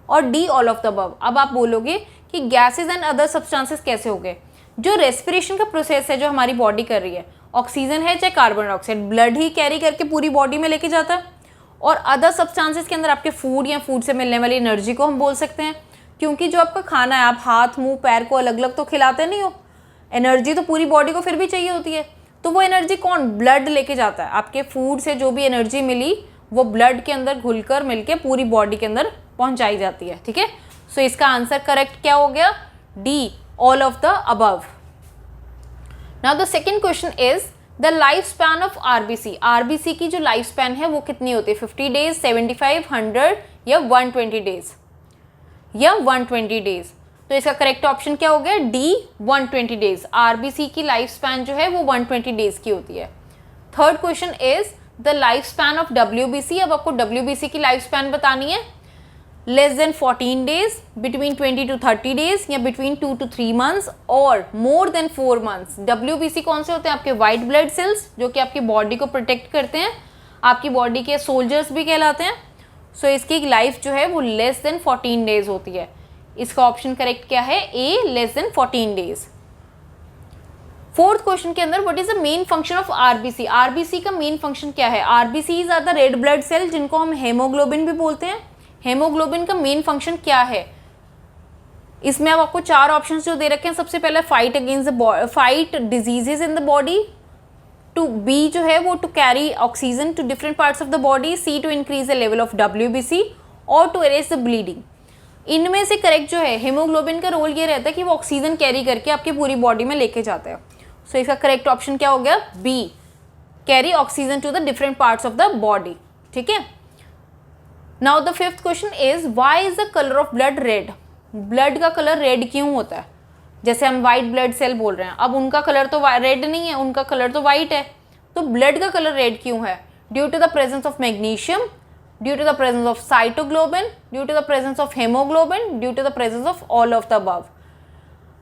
A: और D all of the above. अब आप बोलोगे कि गैसेज एंड अदर सब्सटेंसेस कैसे हो गए। जो रेस्पिरेशन का प्रोसेस है जो हमारी बॉडी कर रही है, ऑक्सीजन है चाहे कार्बन डाइऑक्साइड, ब्लड ही कैरी करके पूरी बॉडी में लेके जाता है। और अदर सब्सटेंसेस के अंदर आपके फूड या फूड से मिलने वाली एनर्जी को हम बोल सकते हैं, क्योंकि जो आपका खाना है आप हाथ मुंह पैर को अलग अलग तो खिलाते नहीं हो, एनर्जी तो पूरी बॉडी को फिर भी चाहिए होती है। तो वो एनर्जी कौन, ब्लड लेके जाता है। आपके फूड से जो भी एनर्जी मिली वो ब्लड के अंदर घुलकर मिलके पूरी बॉडी के अंदर पहुंचाई जाती है। ठीक है, सो इसका आंसर करेक्ट क्या हो गया, D, all of the above. Now the second question is the life span of RBC. RBC की जो लाइफ स्पैन है वो कितनी होती है, 50 डेज, 75, 100 या 120 डेज या 120 डेज। तो इसका करेक्ट ऑप्शन क्या हो गया, डी, 120 डेज। आरबीसी की लाइफ स्पैन जो है वो 120 डेज की होती है। Third question is the life span of WBC. अब आपको डब्ल्यूबीसी की लाइफ स्पैन बतानी है, less than 14 days, between 20 to 30 days या बिटवीन 2 to 3 months और मोर देन 4 months। WBC कौन से होते हैं, आपके वाइट ब्लड सेल्स जो कि आपकी बॉडी को प्रोटेक्ट करते हैं, आपकी बॉडी के सोल्जर्स भी कहलाते हैं। सो इसकी लाइफ जो है वो लेस देन 14 डेज होती है। इसका ऑप्शन करेक्ट क्या है, A, less than 14 days. Fourth question के अंदर what is the main function of RBC. RBC का मेन फंक्शन क्या है, RBCs are the red blood cell जिनको हम हेमोग्लोबिन भी बोलते हैं। हेमोग्लोबिन का मेन फंक्शन क्या है, इसमें अब आपको 4 ऑप्शंस जो दे रखे हैं। सबसे पहले fight against the fight diseases in the body, to B जो है वो to carry oxygen to different parts of the body, C to increase the level of WBC और टू एरेज द ब्लीडिंग। इनमें से करेक्ट जो है haemoglobin का role ये रहता है कि वो ऑक्सीजन कैरी करके आपकी पूरी बॉडी में लेके जाता है। सो इसका करेक्ट ऑप्शन क्या हो गया, B, carry oxygen to the different parts of the body. ठीक है, now the fifth question is why is the colour of blood red. Blood का कलर रेड क्यों होता है, जैसे हम वाइट ब्लड सेल बोल रहे हैं, अब उनका कलर तो रेड नहीं है, उनका कलर तो वाइट है, तो ब्लड का कलर रेड क्यों है, due to the presence of magnesium, due to the presence of cytoglobin, due to the presence of haemoglobin, due to the presence of all of the above.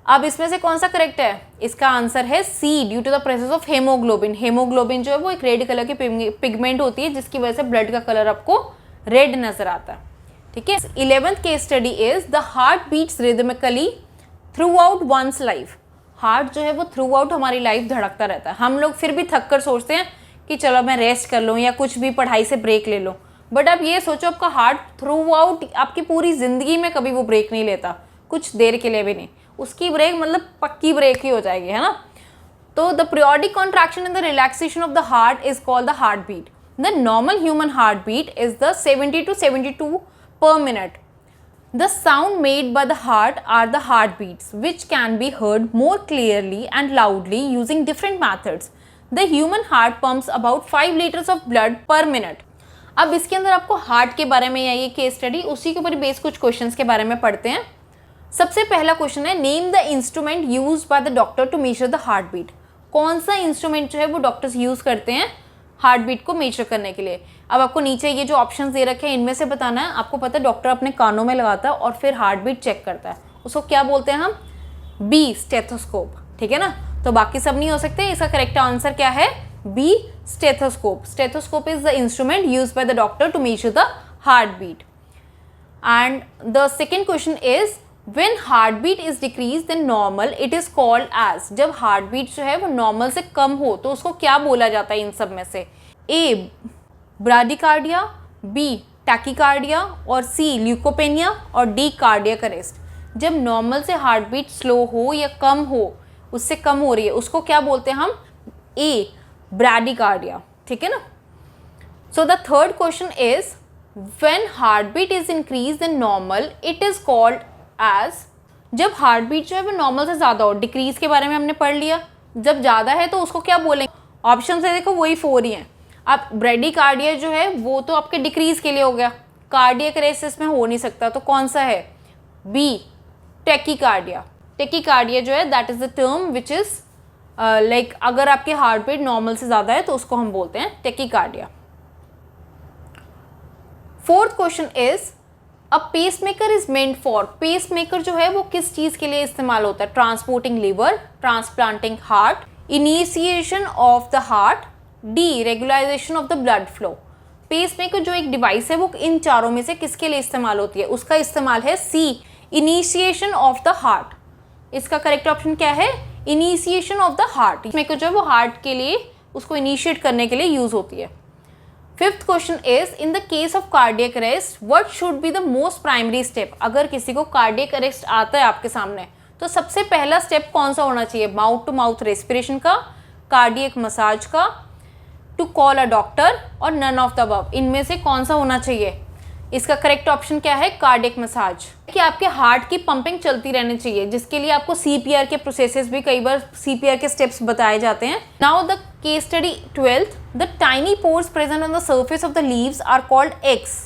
A: अब इसमें से कौन सा करेक्ट है, इसका आंसर है C, due to the presence of haemoglobin. Haemoglobin जो है वो एक रेड कलर की पिगमेंट होती है जिसकी वजह से ब्लड का कलर आपको रेड नजर आता है। ठीक है, 11th case study is the heart beats rhythmically throughout one's life. Heart जो है वो थ्रू आउट हमारी लाइफ धड़कता रहता है। हम लोग फिर भी थक कर सोचते हैं कि चलो मैं रेस्ट कर लूँ या कुछ भी पढ़ाई से ब्रेक ले लो, बट आप ये सोचो आपका हार्ट थ्रू आउट आपकी पूरी जिंदगी में कभी वो ब्रेक नहीं लेता, कुछ देर के लिए भी नहीं। उसकी ब्रेक मतलब पक्की ब्रेक ही हो जाएगी, है ना। तो the periodic contraction and the relaxation of the heart is called the heart beat. The normal human heartbeat is the 70 to 72 per minute. The sound made by the heart are the heartbeats, which can be heard more clearly and loudly using different methods. The human heart pumps about 5 liters of blood per minute. अब इसके अंदर आपको heart के बारे में या ये case study उसी के ऊपर बेस कुछ क्वेश्चंस के बारे में पढ़ते हैं। सबसे पहला क्वेश्चन है, name the instrument used by the doctor to measure the heart beat. कौन सा इंस्ट्रूमेंट जो है वो डॉक्टर्स यूज करते हैं हार्ट बीट को मेजर करने के लिए। अब आपको नीचे ये जो ऑप्शंस दे रखे हैं इनमें से बताना है। आपको पता है डॉक्टर अपने कानों में लगाता है और फिर हार्ट बीट चेक करता है, उसको क्या बोलते हैं हम? B, stethoscope. ठीक है ना, तो बाकी सब नहीं हो सकते। इसका करेक्ट आंसर क्या है? B, stethoscope. Stethoscope is the instrument used by the doctor to measure the heart beat. And the second question is when heartbeat is decreased than normal it is called as। जब heart beat जो है वो normal से कम हो तो उसको क्या बोला जाता है इन सब में से? ए, ब्राडिकार्डिया, बी, टैकीकार्डिया और सी, ल्यूकोपेनिया और डी, कार्डियक अरेस्ट। जब नॉर्मल से हार्ट बीट स्लो हो या कम हो, उससे कम हो रही है, उसको क्या बोलते हैं हम? ए, ब्राडिकार्डिया। ठीक है ना। So the third question is when heartbeat is increased than normal it is called as। जब हार्ट बीट जो है वो नॉर्मल से ज़्यादा हो, डिक्रीज के बारे में हमने पढ़ लिया, जब ज़्यादा है तो उसको क्या बोलेंगे? ऑप्शन से देखो वही 4 ही हैं। अब ब्रेडिकार्डिया जो है वो तो आपके डिक्रीज के लिए हो गया, कार्डियक अरेस्ट में हो नहीं सकता, तो कौन सा है? B, tachycardia. टैकीकार्डिया जो है that is the term which is like अगर आपके हार्ट बीट नॉर्मल से ज़्यादा है तो उसको हम बोलते हैं tachycardia. Fourth question is a pacemaker is meant for. Pacemaker जो है वो किस चीज़ के लिए इस्तेमाल होता है? Transporting liver, transplanting heart, initiation of the heart, D, regularisation of the blood flow. Pacemaker जो एक डिवाइस है वो इन चारों में से किसके लिए इस्तेमाल होती है? उसका इस्तेमाल है सी, इनिशिएशन ऑफ द हार्ट। इसका करेक्ट ऑप्शन क्या है? Initiation of the heart. Pacemaker जो है वो हार्ट के लिए उसको इनिशिएट करने के लिए यूज होती है। Fifth question is in the case of cardiac arrest what should be the most primary step. अगर किसी को कार्डियक अरेस्ट आता है आपके सामने तो सबसे पहला स्टेप कौन सा होना चाहिए? माउथ टू माउथ रेस्पिरेशन का, कार्डियक मसाज का, टू कॉल अ डॉक्टर और नन ऑफ द अबव। इनमें से कौन सा होना चाहिए? इसका करेक्ट ऑप्शन क्या है? Cardiac massage. कि आपके हार्ट की पंपिंग चलती रहनी चाहिए, जिसके लिए आपको CPR के प्रोसेसेस भी कई बार CPR के स्टेप्स बताए जाते हैं। Now the case study 12th, the tiny pores present on the surface of the leaves are called X.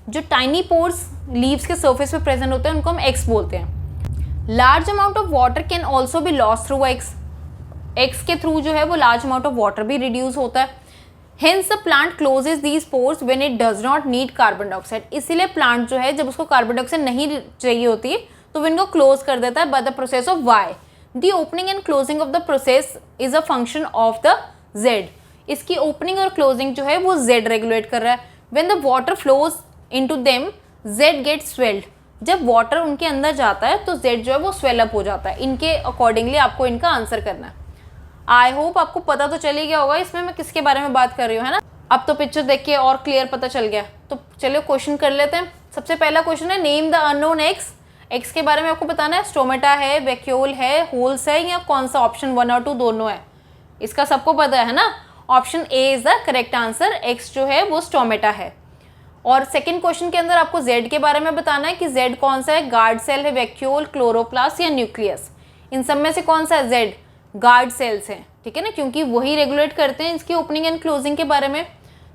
A: जो टाइनी पोर्स लीव्स के सर्फेस पे प्रेजेंट होते हैं उनको हम एक्स बोलते हैं। Large amount of water can also be lost through X. X के थ्रू जो है वो लार्ज अमाउंट ऑफ वाटर भी रिड्यूस होता है। Hence the plant closes these pores when it does not need carbon dioxide। इसीलिए प्लांट जो है जब उसको कार्बन डाइऑक्साइड नहीं चाहिए होती है तो वो इनको क्लोज कर देता है by the process of Y. The opening and closing of the process is a function of the Z. इसकी ओपनिंग और क्लोजिंग जो है वो जेड रेगुलेट कर रहा है। When the water flows into them Z get swelled. जब water उनके अंदर जाता है तो जेड जो है वो स्वेल अप हो जाता है। इनके अकॉर्डिंगली आपको इनका आंसर करना है। आई होप आपको पता तो चल ही गया होगा इसमें मैं किसके बारे में बात कर रही हूँ, है ना। अब तो पिक्चर देख के और क्लियर पता चल गया। तो चलिए क्वेश्चन कर लेते हैं। सबसे पहला क्वेश्चन है name the unknown x. X के बारे में आपको बताना है स्टोमेटा है, वैक्यूल है, होल्स है या कौन सा ऑप्शन 1 और 2 दोनों है। इसका सबको पता है ना। Option A is the correct answer. X जो है वो स्टोमेटा है। और सेकेंड क्वेश्चन के अंदर आपको जेड के बारे में बताना है कि जेड कौन सा है, गार्ड सेल है, वैक्यूल, क्लोरोप्लास्ट या न्यूक्लियस। इन सब में से कौन सा है? जेड, गार्ड सेल्स हैं, ठीक है ना, क्योंकि वही रेगुलेट करते हैं इसकी ओपनिंग एंड क्लोजिंग के बारे में।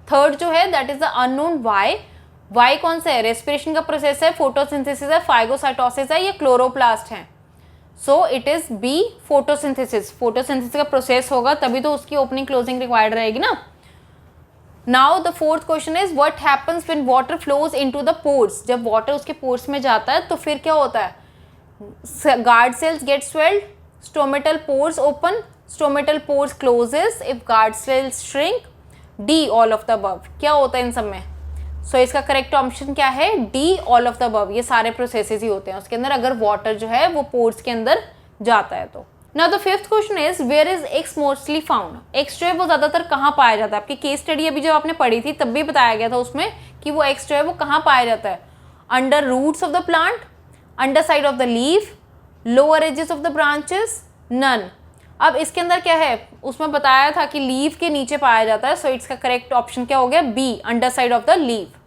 A: थर्ड जो है that is the unknown Y. Y कौन सा है? रेस्पिरेशन का प्रोसेस है, फोटोसिंथेसिस है, फाइगोसाइटोसिस है या क्लोरोप्लास्ट है। So it is B, photosynthesis. Photosynthesis का प्रोसेस होगा तभी तो उसकी ओपनिंग क्लोजिंग रिक्वायर्ड रहेगी ना। Now the fourth question is what happens when water flows into the pores. जब वाटर उसके पोर्स में जाता है तो फिर क्या होता है? Guard cells get swelled, stomatal pores open, stomatal pores closes if guard cells shrink, D, all of the above. क्या होता है इन सब में? सो इसका करेक्ट ऑप्शन क्या है? D, all of the above. ये सारे प्रोसेसेस ही होते हैं उसके अंदर अगर वाटर जो है वो पोर्स के अंदर जाता है तो। Now the fifth question is where is X mostly found. X जो है वो ज़्यादातर कहाँ पाया जाता है? आपकी केस स्टडी अभी जब आपने पढ़ी थी तब भी बताया गया था उसमें कि वो एक्स जो है वो कहाँ पाया जाता है। Under roots of the plant, underside of the leaf, lower edges of the branches, none. अब इसके अंदर क्या है? उसमें बताया था कि लीफ के नीचे पाया जाता है। सो इसका करेक्ट ऑप्शन क्या हो गया? B, underside of the leaf.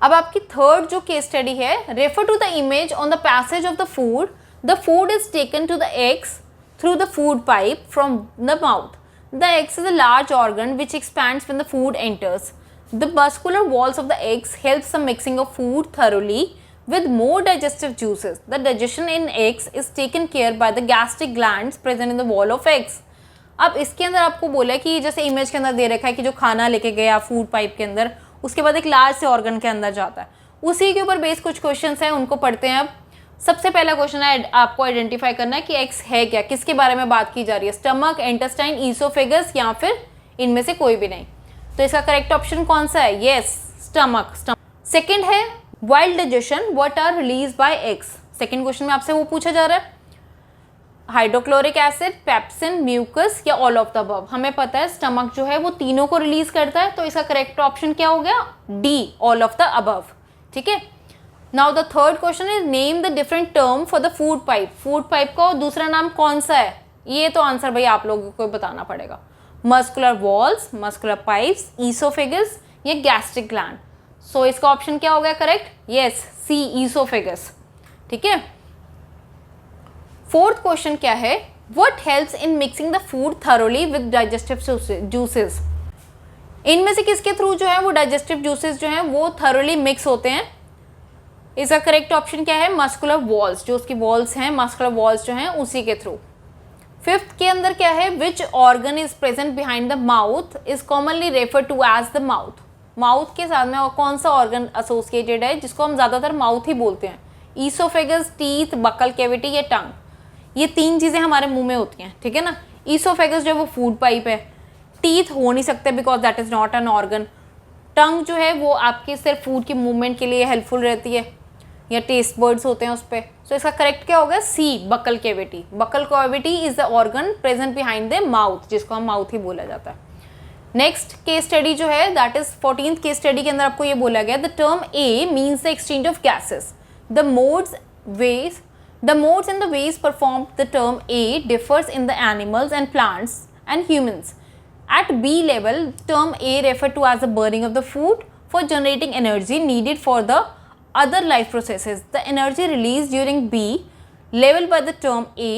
A: अब आपकी थर्ड जो केस स्टडी है, refer to the image on the passage of the food. The food is taken to the eggs through the food pipe from the mouth. The eggs is a large organ which expands when the food enters. The muscular walls of the eggs helps the mixing of food thoroughly with more digestive juices. The digestion in eggs is taken care by the gastric glands present in the wall of eggs. अब इसके अंदर आपको बोला है कि जैसे image के अंदर दे रखा है कि जो खाना लेके गया फूड पाइप के अंदर, उसके बाद एक लार्ज से ऑर्गन के अंदर जाता है, उसी के ऊपर बेस कुछ क्वेश्चंस हैं, उनको पढ़ते हैं। अब सबसे पहला क्वेश्चन है आपको आइडेंटिफाई करना है कि एक्स है क्या, किसके बारे में बात की जा रही है, स्टमक, इंटेस्टाइन, ईसोफेगस या फिर इनमें से कोई भी नहीं। तो इसका करेक्ट ऑप्शन कौन सा है? Yes, stomach. सेकेंड है wild digestion, what are release by X. Second question में आपसे वो पूछा जा रहा है, हाइड्रोक्लोरिक एसिड, पेप्सिन, म्यूकस या ऑल ऑफ द अबव। हमें पता है स्टमक जो है वो तीनों को रिलीज करता है, तो इसका करेक्ट ऑप्शन क्या हो गया? D, all of the above. ठीक है। Now the third question is name the different term for the food pipe. Food pipe का दूसरा नाम कौन सा है? ये तो आंसर भाई आप लोगों को बताना पड़ेगा। Muscular walls, muscular pipes, oesophagus या गैस्ट्रिक ग्लैंड। सो इसका ऑप्शन क्या हो गया करेक्ट? यस, सी, ईसोफेगस। ठीक है। फोर्थ क्वेश्चन क्या है? What helps in mixing the food thoroughly with digestive juices. इनमें से किसके थ्रू जो है वो डाइजेस्टिव जूसेस जो है वो थरोली मिक्स होते हैं? इसका करेक्ट ऑप्शन क्या है? मस्कुलर वॉल्स, जो उसकी वॉल्स हैं, मस्कुलर वॉल्स जो हैं उसी के थ्रू। फिफ्थ के अंदर क्या है? Which organ is present behind the mouth is commonly refer to as the mouth. Mouth के साथ में और कौन सा ऑर्गन एसोसिएटेड है जिसको हम ज़्यादातर माउथ ही बोलते हैं? ईसोफेगस, टीथ, बकल कैविटी या टंग। ये तीन चीज़ें हमारे मुंह में होती हैं, ठीक है ना। ईसोफेगस जो है वो फूड पाइप है, टीथ हो नहीं सकते because that is not an organ, tongue जो है वो आपके सिर्फ फूड की मूवमेंट के लिए हेल्पफुल रहती है, या टेस्ट बर्ड्स होते हैं उस पर। सो इसका करेक्ट क्या होगा? C, buccal cavity. Buccal cavity is the organ present behind the mouth, जिसको हम माउथ ही बोला जाता है। नेक्स्ट केस स्टडी जो है that is 14th case study के अंदर आपको ये बोला गया, the term A means the exchange of gases, the modes and the ways performed the term A differs in the animals and plants and humans. At B level, term A referred to as the burning of the food for generating energy needed for the other life processes. The energy released during B level by the term A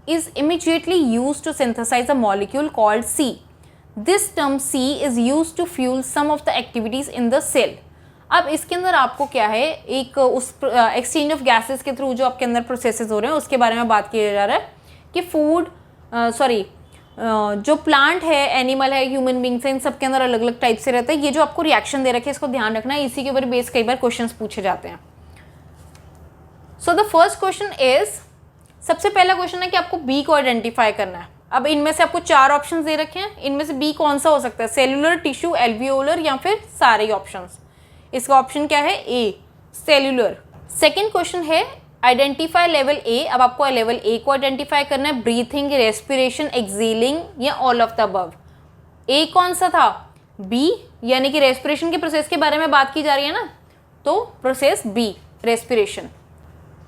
A: is immediately used to synthesize a molecule called C. This term C is used to fuel some of the activities in the cell. अब इसके अंदर आपको क्या है, एक उस exchange of gases के through जो आपके अंदर प्रोसेसेस हो रहे हैं उसके बारे में बात किया जा रहा है कि फूड जो प्लांट है, एनिमल है, ह्यूमन बींग्स है, इन सब के अंदर अलग अलग टाइप से रहता है। ये जो आपको रिएक्शन दे रखे हैं इसको ध्यान रखना है, इसी के ऊपर बेस कई बार क्वेश्चंस पूछे जाते हैं। सो द फर्स्ट क्वेश्चन इज, सबसे पहला क्वेश्चन है कि आपको बी को आइडेंटिफाई करना है। अब इनमें से आपको 4 ऑप्शन दे रखे हैं, इनमें से बी कौन सा हो सकता है? सेल्यूलर, टिश्यू, एल्वियोलर या फिर सारे ही ऑप्शंस। इसका ऑप्शन क्या है? ए, सेल्यूलर। सेकेंड क्वेश्चन है आइडेंटिफाई लेवल ए। अब आपको लेवल ए को आइडेंटिफाई करना है, ब्रीथिंग, रेस्पिरेशन, एक्सेलिंग या ऑल ऑफ द अबव। ए कौन सा था? बी, यानी कि रेस्पिरेशन के प्रोसेस के बारे में बात की जा रही है ना, तो process B, respiration.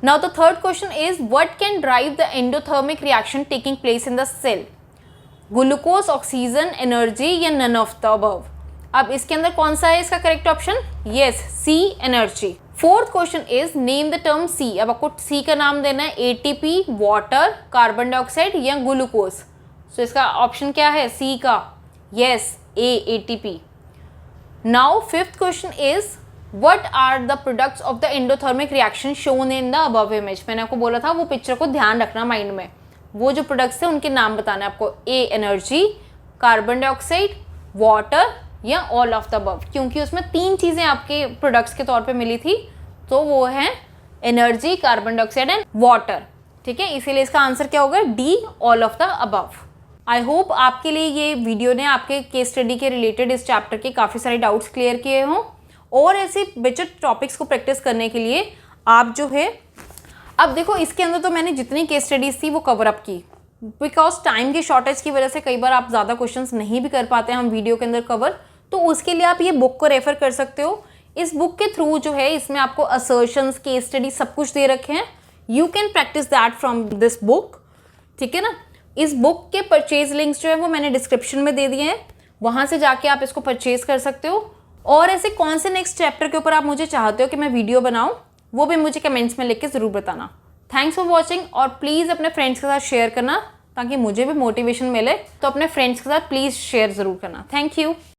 A: Now the third question is what can drive the endothermic reaction taking place in the cell? Glucose, oxygen, energy या नन ऑफ द अबव। अब इसके अंदर कौन सा है इसका correct option? Yes, C, energy. Fourth question is name the term C. अब आपको सी का नाम देना है, एटीपी, वाटर, कार्बन डाइऑक्साइड या ग्लूकोज। सो इसका ऑप्शन क्या है? सी का। Yes, A, ATP. Now fifth question is what are the products of the endothermic reaction shown in the above image. मैंने आपको बोला था वो पिक्चर को ध्यान रखना माइंड में, वो जो प्रोडक्ट्स है उनके नाम बताना है आपको। ए, एनर्जी, कार्बन डाइऑक्साइड, वाटर या ऑल ऑफ द अबव, क्योंकि उसमें 3 चीज़ें आपके प्रोडक्ट्स के तौर पे मिली थी, तो वो है energy, carbon dioxide and water. ठीक है, इसीलिए इसका आंसर क्या होगा? D, all of the above. I hope आपके लिए ये वीडियो ने आपके केस स्टडी के रिलेटेड इस चैप्टर के काफ़ी सारे डाउट्स क्लियर किए हों, और ऐसे बेचर टॉपिक्स को प्रैक्टिस करने के लिए आप जो है, अब देखो इसके अंदर तो मैंने जितनी केस स्टडीज़ थी वो कवर अप की, बिकॉज टाइम की शॉर्टेज की वजह से कई बार आप ज़्यादा क्वेश्चंस नहीं भी कर पाते हैं हम वीडियो के अंदर कवर, तो उसके लिए आप ये बुक को रेफर कर सकते हो। इस बुक के थ्रू जो है इसमें आपको असर्शंस, केस स्टडी सब कुछ दे रखे हैं। You can practice that from this book, ठीक है ना। इस बुक के परचेज लिंक्स जो है वो मैंने डिस्क्रिप्शन में दे दिए हैं, वहाँ से जाके आप इसको परचेज कर सकते हो। और ऐसे कौन से नेक्स्ट चैप्टर के ऊपर आप मुझे चाहते हो कि मैं वीडियो बनाऊँ, वो भी मुझे कमेंट्स में लिख के ज़रूर बताना। थैंक्स फॉर वॉचिंग, और प्लीज़ अपने फ्रेंड्स के साथ शेयर करना ताकि मुझे भी मोटिवेशन मिले, तो अपने फ्रेंड्स के साथ प्लीज़ शेयर ज़रूर करना। Thank you.